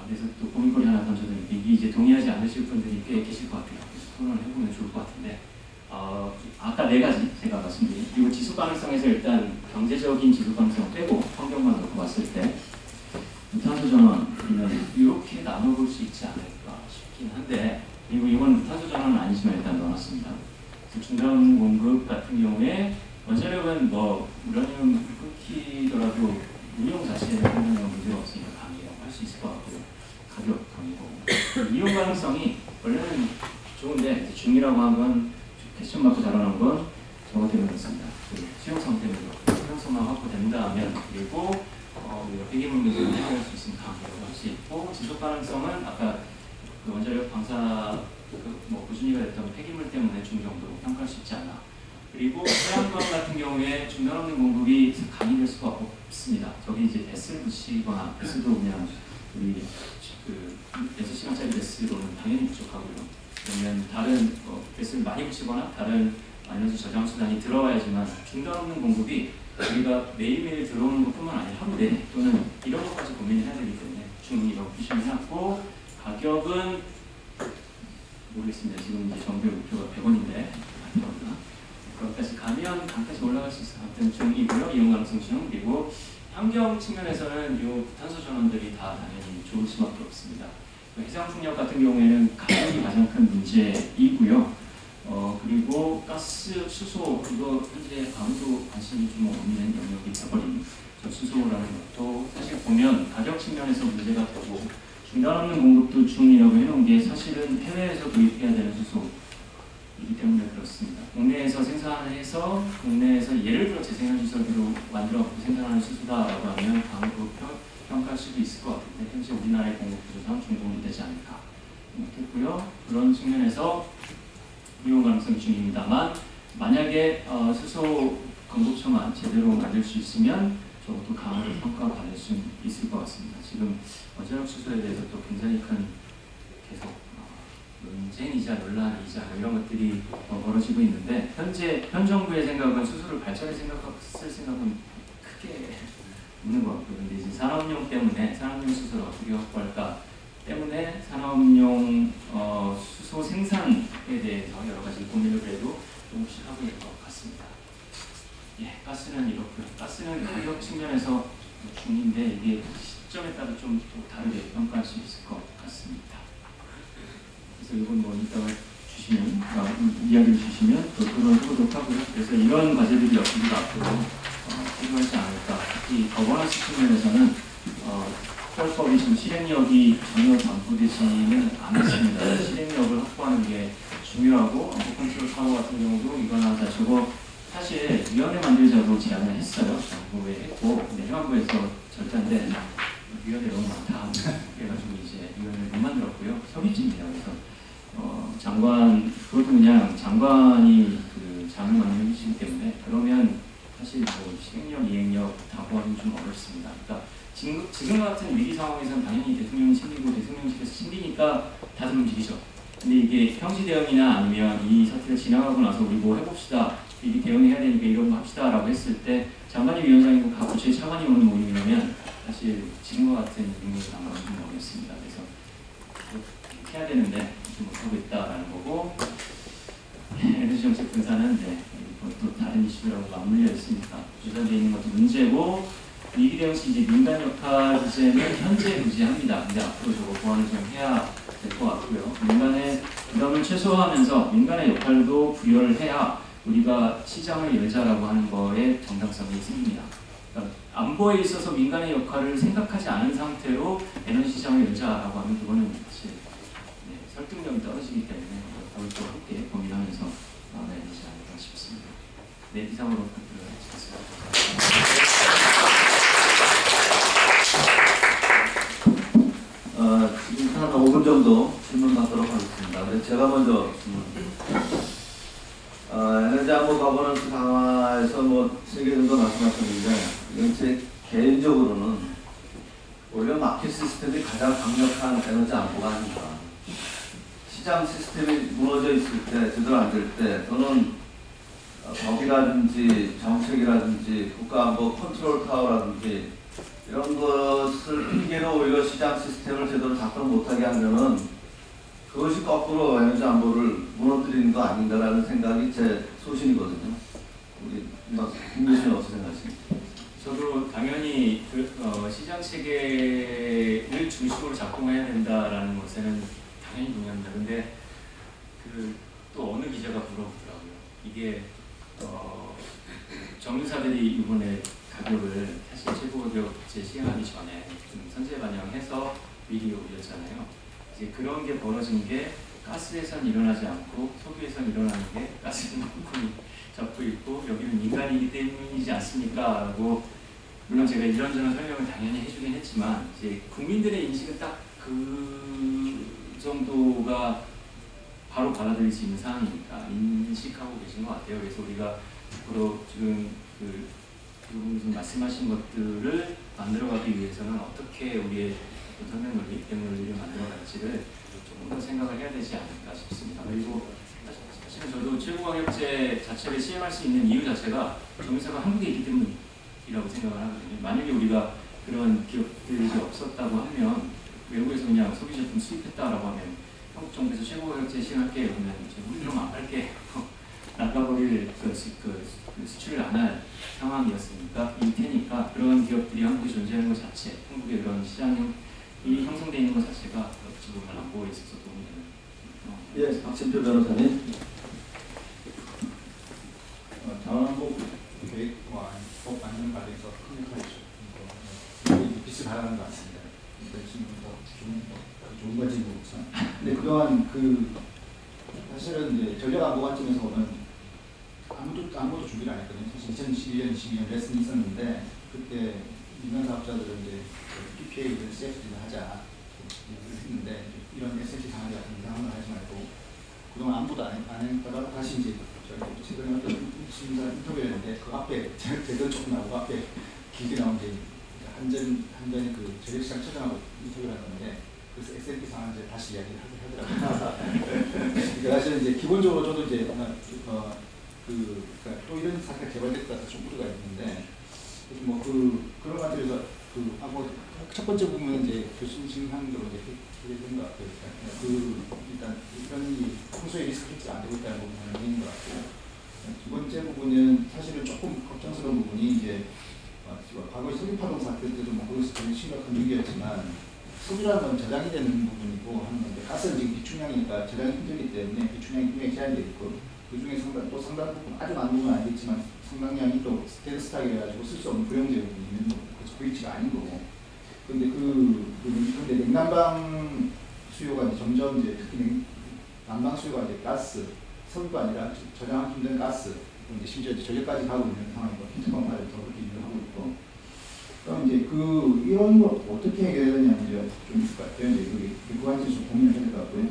그래서 또 고민거리 하나 던져드릴게요. 이게 이제 동의하지 않으실 분들이 꽤 계실 것 같아요. 그래서 토론을 해보면 좋을 것 같은데 아까 네 가지 제가 말씀드린 그리고 지속 가능성에서 일단 경제적인 지속 가능성 빼고 환경만 놓고 봤을 때 탄소 전환이면 이렇게 나눠볼 수 있지 않을까 싶긴 한데 그리고 이건 탄소 전환은 아니지만 일단 넣어놨습니다. 중간 공급 같은 경우에 원자력은 뭐 우라늄 끊기더라도 운용 자체에는 상당히 문제가 없으니까 강의라고 할 수 있을 것 같고요. 가격 강이고 이용 가능성이 원래는 좋은데 중이라고 한 건 캐션 마크 달아놓은 건 저거 때문에 그렇습니다. 수용성 때문에 수용성만 확보된다면 그리고 우리가 폐기물 문제를 해결할 수 있으면 강의라고 할 수 있고 지속 가능성은 아까 그 원자력 방사 뭐 고준위가 됐던 폐기물 때문에 중정도로 평가할 수 있지 않나. 그리고 태양광 같은 경우에 중단 없는 공급이 강의될 수가 없습니다. 저기 이제 배스를 붙이거나 배스도 그냥 우리 그 6시간짜리 배스로는 당연히 부족하고요. 그러면 다른 배스를 많이 붙이거나 다른 에너지 저장 수단이 들어와야지만 중단 없는 공급이 우리가 매일매일 들어오는 것뿐만 아니라 하루 내내 또는 이런 것까지 고민을 해야 되기 때문에 이런 표시를 해놨고 가격은 모르겠습니다. 지금 이제 정부의 목표가 100원인데 거기까지 가면 강까지 올라갈 수 있어요. 아무튼 중이고요. 이용 가능성 중. 그리고 환경 측면에서는 이 탄소 전원들이 다 당연히 좋을 수밖에 없습니다. 해상풍력 같은 경우에는 가격이 가장 큰 문제이고요. 그리고 가스, 수소 이거 현재 아무도 관심이 좀 없는 영역이 되어버린 수소라는 것도 사실 보면 가격 측면에서 문제가 되고 중단 없는 공급도 중이라고 해놓은 게 사실은 해외에서 도입해야 되는 수소이기 때문에 그렇습니다. 국내에서 생산을 해서 국내에서 예를 들어 재생에너지 설비로 만들어 생산하는 수소다라고 하면 강으로 평가할 수도 있을 것 같은데 현재 우리나라의 공급 구조상 중동이 되지 않을까 생각했고요. 그런 측면에서 이용 가능성이 중입니다만 만약에 수소 공급처만 제대로 만들 수 있으면 저것도 강하게 평가받을 수 있을 것 같습니다. 지금 원자력 수소에 대해서 또 굉장히 큰 계속 논쟁이자 논란이자 이런 것들이 벌어지고 있는데 현 정부의 생각은 수소를 발전할 생각은 크게 없는 것 같고요. 근데 이제 산업용 때문에 산업용 수소를 어떻게 확보할까 때문에 산업용 수소 생산에 대해서 여러 가지 고민을 그래도 조금씩 하고 있는 것 같습니다. 예, 가스는 이렇고요. 가스는 가격 측면에서 중인데 이게 시점에 따라 좀 다르게 평가할 수 있을 것 같습니다. 그래서 이건 뭐 이따가 주시면 이야기를 주시면 또 토론해보도록 하고요. 그래서 이런 과제들이 우리가 앞으로 필요하지 않을까. 특히 거버넌스 측면에서는 특별법이 지금 실행력이 전혀 담보되지는 않았습니다. 실행력을 확보하는 게 중요하고 안보 컨트롤 사고 같은 경우도 이거나 저거 사실 위원회 만들자고 제안을 했어요. 정부에 했고 근데 행안부에서 절대 안 돼. 위원회 너무 많다. 그래가지고 이제 위원회를 못 만들었고요. 협의체입니다. 그래서 장관 그것도 그냥 장관이 그 장을 맡는 협의체이기 때문에 그러면 사실 뭐 실행력, 이행력 다 구하기 좀 어렵습니다. 그러니까 지금 같은 위기 상황에서는 당연히 대통령이 챙기고 대통령실에서 챙기니까 다들 움직이죠. 근데 이게 평시 대응이나 아니면 이 사태가 지나가고 나서 우리 뭐 해봅시다. 이게 대응해야 되니까 이런 거 합시다 라고 했을 때 장관이 위원장이고 각 부처의 차관이 오는 모임이라면 사실 지금과 같은 인물을 아마 좀 어렵습니다. 그래서 해야 되는데 좀 못하고 있다라는 거고 에너지 정책 분사는 또 다른 이슈라고 맞물려 있으니까 주전되어 있는 것도 문제고 위기 대응 시 이제 민간 역할 부재는 현재 유지합니다. 근데 앞으로 저거 보완을 좀 해야 될 것 같고요. 민간의 부담 부담을 최소화하면서 민간의 역할도 부여를 해야 우리가 시장을 열자라고 하는 거에 정당성이 생깁니다. 그러니까 안보에 있어서 민간의 역할을 생각하지 않은 상태로 에너지 시장을 열자라고 하면 그거는 사실 설득력이 떨어지기 때문에 그것도 함께 고민하면서 나아가야 되지 않을까 싶습니다. 네, 이상으로 발표를 하겠습니다. 지금 한 5분 정도 질문 받도록 하겠습니다. 근데 제가 먼저 에너지 안보 거버넌스 강화에서 뭐 3개 정도 말씀하셨는데 이건 제 개인적으로는 오히려 마켓 시스템이 가장 강력한 에너지 안보가 아닌가. 시장 시스템이 무너져 있을 때, 제대로 안 될 때, 또는 법이라든지 정책이라든지 국가안보 컨트롤 타워라든지 이런 것을 핑계로 오히려 시장 시스템을 제대로 작동 못하게 하면은 그것이 거꾸로 에너지 안보를 무너뜨리는 거 아닌가라는 생각이 제 소신이거든요. 우리 김 교수님 어떻게 생각하십니까? 저도 당연히 시장 체계를 중심으로 작동해야 된다라는 것에는 당연히 동의합니다. 근데 또 어느 기자가 물어보더라고요. 이게 정유사들이 이번에 가격을 사실 최고가격 시행하기 전에 좀 선제 반영해서 미리 올렸잖아요. 이제 그런 게 벌어진 게 가스에선 일어나지 않고 석유에선 일어나는 게 가스는 꼼꼼히 잡고 있고 여기는 민간이기 때문이지 않습니까? 라고 물론 제가 이런저런 설명을 당연히 해주긴 했지만 이제 국민들의 인식은 딱 그 정도가 바로 받아들일 수 있는 상황이니까 인식하고 계신 것 같아요. 그래서 우리가 앞으로 지금 지금 말씀하신 것들을 만들어가기 위해서는 어떻게 우리의 설명 논리, 대응 논리를 만들어갈지를 조금 더 생각을 해야 되지 않을까 싶습니다. 그리고 사실은 저도 최고가격제 자체를 시행할 수 있는 이유 자체가 정유사가 한국에 있기 때문이라고 생각을 하거든요. 만약에 우리가 그런 기업들이 없었다고 하면 외국에서 그냥 석유 제품 수입했다라고 하면 한국 정부에서 최고가격제 시행할게 그러면 우리 그럼 안 갈게 나가버릴 수출을 안 할 상황이었으니까 일 테니까 그런 기업들이 한국에 존재하는 것 자체, 한국에 그런 시장이 형성되어 있는 것 자체가 어찌 보면 안보에 있어서 도움이 되는. 예, 박진표 변호사님. 자원안보 계획과 법 만드는 과정에서 큰 역할을 했죠. 빛을 발하는 것 같습니다. 지금 좋은 건지 모르겠지만, 근데 그동안 사실은 이제 전략 안보 관점에서 보면 아무도 준비를 안 했거든요. 사실 2011년, 12년 레슨이 있었는데 그때 민간 사업자들은 이제 PPA를 CFD를 하자 얘기를 했는데 이런 SLT 상황 같은 이상한 걸 하지 말고 그동안 아무도 안 했다가 다시 이제 최근에 어떤 심사 인터뷰를 했는데 그 앞에 제대로 조금 나오고 앞에 길게 나온 게 한전의 그 전력시장 처장하고 인터뷰를 하는데 그래서 SLT 상황을 이제 다시 이야기를 하더라고요. 그러니까 사실은 이제 기본적으로 저도 이제 그러니까 또 이런 사태가 개발됐다가 좀 우려가 있는데 뭐 그런 관점에서 첫 번째 부분은 이제 교수님 하는 대로 이제 해결된 것 같아요. 일단 이런 평소에 리스크 캐치가 안 되고 있다는 부분은 있는 것 같고 두 번째 부분은 사실은 조금 걱정스러운 부분이 이제 과거의 석유파동 사태 때도 뭐 거기서 굉장히 심각한 위기였지만 석유라는 건 저장이 되는 부분이고 하는 건데 가스는 지금 비축량이니까 저장이 힘들기 때문에 비축량이 분명히 제한되어 있고 그 중에 상당 부분 아주 많은 부분은 아니겠지만 상당량이 또 스테이스 스탁이 해가지고 쓸 수 없는 불용적인 부분이 있는 거고 그래서 그 위치가 아닌 거고 근데 냉난방 수요가 이제 점점 이제 특히 난방 수요가 이제 가스 석유가 아니라 저장하기 힘든 가스 이제 심지어 이제 전력까지 가고 있는 상황이고 히트펌프까지 더 그렇게 유효하고 있고 그럼 이제 이런 걸 어떻게 해결해야 되냐 좀 있을 것 같아요. 이제 그 관점에서 좀 고민을 해야 될 것 같고요.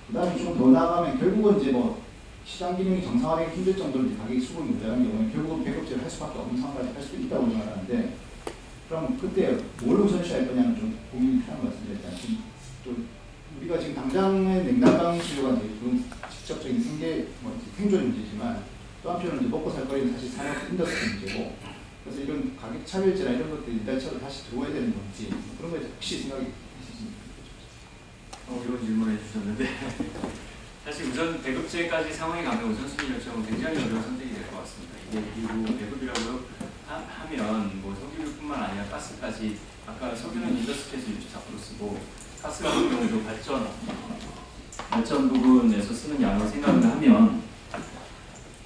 그 다음에 좀 더 나아가면 결국은 이제 뭐 시장 기능이 정상화되기 힘들 정도로 이제 가격이 수급이 모자란 경우에 결국은 배급제를 할 수밖에 없는 상황까지 할 수도 있다고 생각하는데 그럼 그때 뭘 우선시할 거냐는 좀 고민이 필요한 것 같습니다. 일단 지금 또 우리가 지금 당장의 냉난방 수요가 이제 직접적인 생존 문제지만 또 한편으로는 이제 먹고 살 거리는 사실 산업 인더스트리 문제고 그래서 이런 가격 차별제나 이런 것들이 일단처럼 다시 들어와야 되는 건지 그런 거에 혹시 생각이 있으십니까? 이런 질문을 해주셨는데 사실 우선 배급제까지 상황이 가면 우선순위 결정은 굉장히 어려운 선택이 될 것 같습니다. 이게 그리고 배급이라고 하면 뭐 석유뿐만 아니라 가스까지 아까 석유는 인더스트리에서 64% 쓰고 가스 같은 경우도 발전 발전 부분에서 쓰는 양을 생각을 하면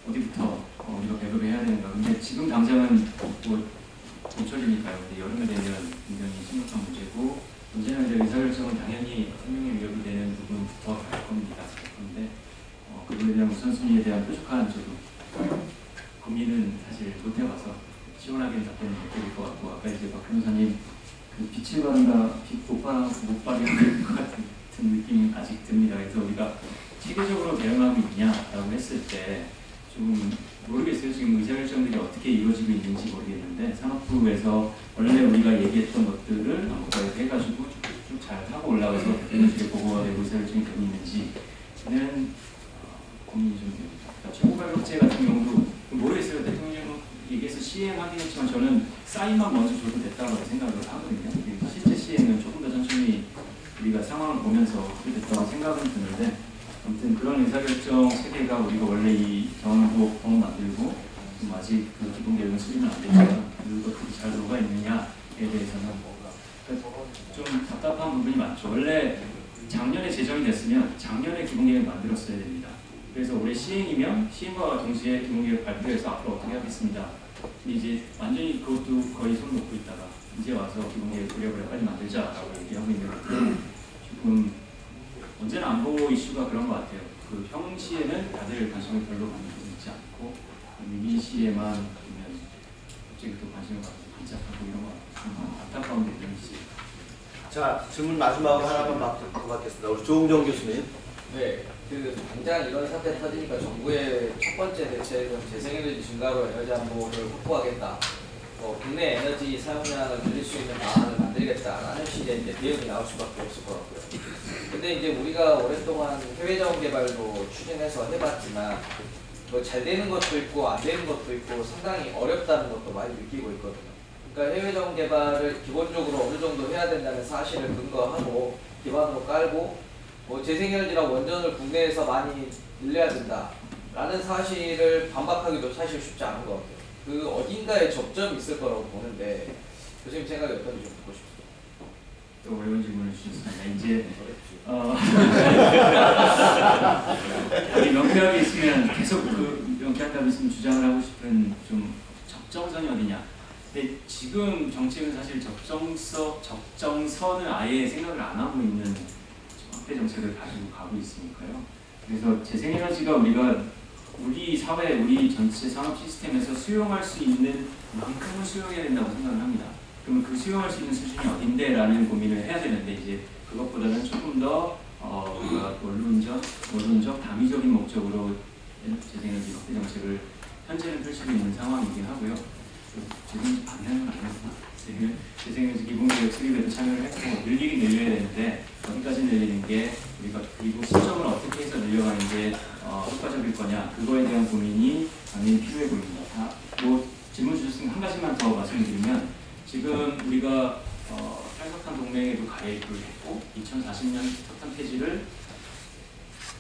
어디부터 우리가 배급을 해야 되는가. 근데 지금 당장은 뭐 봄철이니까요. 근데 여름에 되면 굉장히 심각한 문제고, 문제는 이제 의사결정은 당연히 생명에 위협이 되는 부분부터 갈 겁니다. 그런데 그분에 대한 우선순위에 대한 뾰족한 저도 고민은 사실 못 해봐서 시원하게 답변을 못 드릴 것 같고, 아까 이제 박 변호사님 그 빛을 발한다, 빛 못 발하게 될 것 같은 느낌이 아직 듭니다. 그래서 우리가 체계적으로 대응하고 있냐라고 했을 때 좀 모르겠어요. 지금 의사결정들이 어떻게 이루어지고 있는지 모르겠는데, 산업부에서 원래 우리가 얘기했던 것들을 한국과에서 해가지고 쭉 잘 타고 올라가서 대통령실에 보고가 되고 의사결정이 되고 있는지는 고민이 좀 됩니다. 최고가격제 같은 경우도 모르겠어요. 대통령 얘기해서 시행하긴 했지만 저는 사인만 먼저 줘도 됐다고 생각을 하거든요. 실제 시행은 조금 더 천천히 우리가 상황을 보면서 그렇게 됐다고 생각은 드는데, 아무튼 그런 의사결정 체계가 우리가 원래 이 경험보험 만들고 좀 아직 그 기본계획은 수립은 안 되니까 그것들이 잘 녹아 있느냐에 대해서는 좀 답답한 부분이 많죠. 원래 작년에 제정이 됐으면 작년에 기본계획을 만들었어야 됩니다. 그래서 올해 시행이면 시행과 동시에 기본계획 발표해서 앞으로 어떻게 하겠습니다. 근데 이제 완전히 그것도 거의 손 놓고 있다가 이제 와서 기본계획 그래 빨리 만들자라고 얘기하고 있는 것들 조금 언제나 안보 이슈가 그런 것 같아요. 그 평시에는 다들 관심을 별로 갖지 않고 위기시에만 보면 갑자기 또 관심을 갖고 반짝하고 이런 것 같아서 안타까운 부분이 있어요. 자, 질문 마지막으로 하나만 받겠습니다. 우리 조웅정 교수님. 네, 당장 이런 사태 터지니까 정부의 첫 번째 대책은 재생에너지 증가로 에너지 안보를 확보하겠다. 국내 에너지 사용량을 늘릴 수 있는 방안을 만들겠다라는 식의 이제 대응이 나올 수밖에 없을 것 같고요. 근데 이제 우리가 오랫동안 해외 자원 개발도 추진해서 해봤지만 잘 되는 것도 있고 안 되는 것도 있고 상당히 어렵다는 것도 많이 느끼고 있거든요. 그러니까 해외 자원 개발을 기본적으로 어느 정도 해야 된다는 사실을 근거하고 기반으로 깔고 재생에너지나 원전을 국내에서 많이 늘려야 된다라는 사실을 반박하기도 사실 쉽지 않은 것 같아요. 그 어딘가에 접점이 있을 거라고 보는데 교수님 생각이 어떤지 좀 듣고 싶습니다. 또 어려운 질문을 주셨습니다. 이제 우리 명쾌하게 있으면 계속 그 명쾌하다고 있으면 주장을 하고 싶은 좀 적정선이 어디냐. 근데 지금 정책은 사실 적정선을 아예 생각을 안 하고 있는 확대 정책을 가지고 가고 있으니까요. 그래서 재생에너지가 우리 사회, 우리 전체 산업 시스템에서 수용할 수 있는 만큼은 수용해야 된다고 생각을 합니다. 그러면 그 수용할 수 있는 수준이 어딘데라는 고민을 해야 되는데, 이제 그것보다는 조금 더 우리가 원론적, 당위적인 목적으로 재생에너지 확대 정책을 현재는 펼치고 있는 상황이긴 하고요. 지금 방향은 아니구나. 재생에너지 기본계획 수립에도 참여를 했고 늘리긴 늘려야 되는데 어디까지 늘리는 게 우리가 그리고 시점을 어떻게 해서 늘려가는 게 효과적일 거냐, 그거에 대한 고민이 당연히 필요해 보입니다. 질문 주셨으면 한 가지만 더 말씀드리면, 지금 우리가 탈석탄 동맹에도 가입을 했고 2040년 석탄 폐지를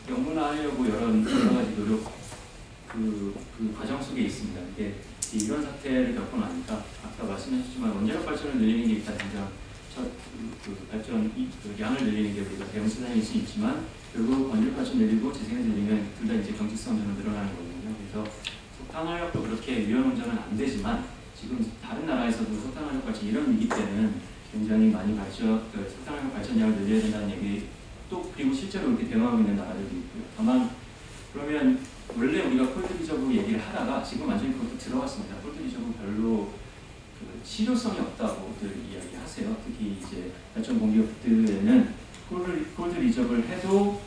영문화하려고 여러 가지 노력 그 과정 속에 있습니다. 이게 이런 사태를 겪고 나니까 아까 말씀하셨지만 원자력 발전을 늘리는 게 일단 당장 발전 양을 늘리는 게 우리가 대형 수단일 수 있지만 결국 원자력 발전 늘리고 재생에너지 늘리면 둘 다 이제 경직성적으로 늘어나는 거거든요. 그래서 석탄화력도 그렇게 위험운전은 안 되지만 지금 다른 나라에서도 석탄화력 발전 이런 위기 때는 굉장히 많이 석탄화력 발전량을 늘려야 된다는 얘기 또 그리고 실제로 이렇게 대응하고 있는 나라들도 있고요. 다만 그러면 원래 우리가 콜드 리저브 얘기를 하다가 지금 완전히 그것도 들어갔습니다. 콜드 리저브 별로 실효성이 없다고들 이야기하세요. 특히 이제 발전 공기업들에는 콜드 리저브를 해도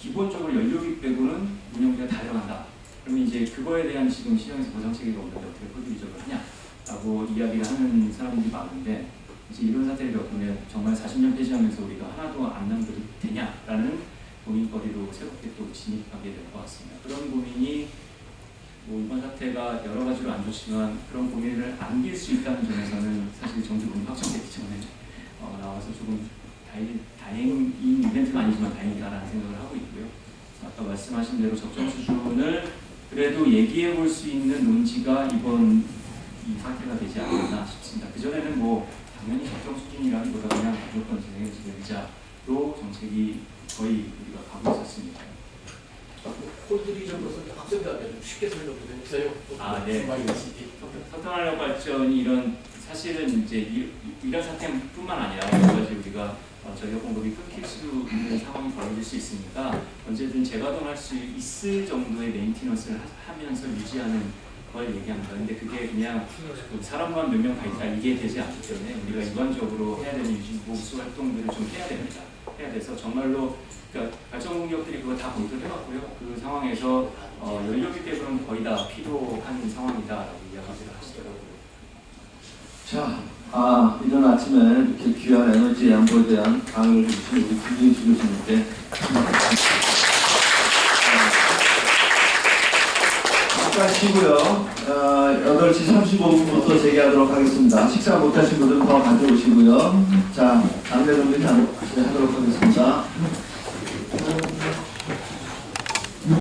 기본적으로 연료비 빼고는 운영비가 다 들어간다. 그러면 이제 그거에 대한 지금 시장에서 보상 체계가 없는데 어떻게 콜드 리저브를 하냐라고 이야기를 하는 사람들이 많은데, 이제 이런 사태를 겪으면 정말 40년 폐지하면서 우리가 하나도 안 남겨도 되냐라는 고민거리로 새롭게 또 진입하게 될 것 같습니다. 그런 고민이 이번 사태가 여러 가지로 안 좋지만 그런 고민을 안길 수 있다는 점에서는 사실 정규군이 확정되기 전에 나와서 조금 다행인 이벤트가 아니지만 다행이다라는 생각을 하고 있고요. 아까 말씀하신 대로 적정 수준을 그래도 얘기해 볼 수 있는 논지가 이번 이 사태가 되지 않았나 싶습니다. 그전에는 당연히 적정 수준이라기보다 그냥 무조건 재생에너지 늘리자로 정책이 거의 우리가 가고 있었습니다. 콜드리전으로서 학생들한테 좀 쉽게 설명 좀 해주세요. 아, 네. 소통하려고 발전이 이런 사실은 이제 이런 사태뿐만 아니라 여러 가지 우리가 전력 공급이 끊길 수 있는 상황이 벌어질 수 있으니까 언제든 재가동할 수 있을 정도의 메인티넌스를 하면서 유지하는 걸 얘기합니다. 근데 그게 그냥 사람만 몇 명 가 있다 이게 되지 않기 때문에 우리가 일관적으로 해야 되는 유지 보수 활동들을 좀 해야 됩니다. 해야 돼서 정말로 그러니까 발전 공격들이 그거 다 검토를 해봤고요. 그 상황에서 연료비 대부분 거의 다 필요한 상황이다라고 이야기를 하시더라고요. 자, 이런 아침에 이렇게 귀한 에너지 양보에 대한 강의를 해주신 우리 김진수 교수님께 잠깐 쉬고요. 8시 35분부터 재개하도록 하겠습니다. 식사 못하신 분들은 더 가져오시고요. 자, 안내 정리 하도록 하겠습니다.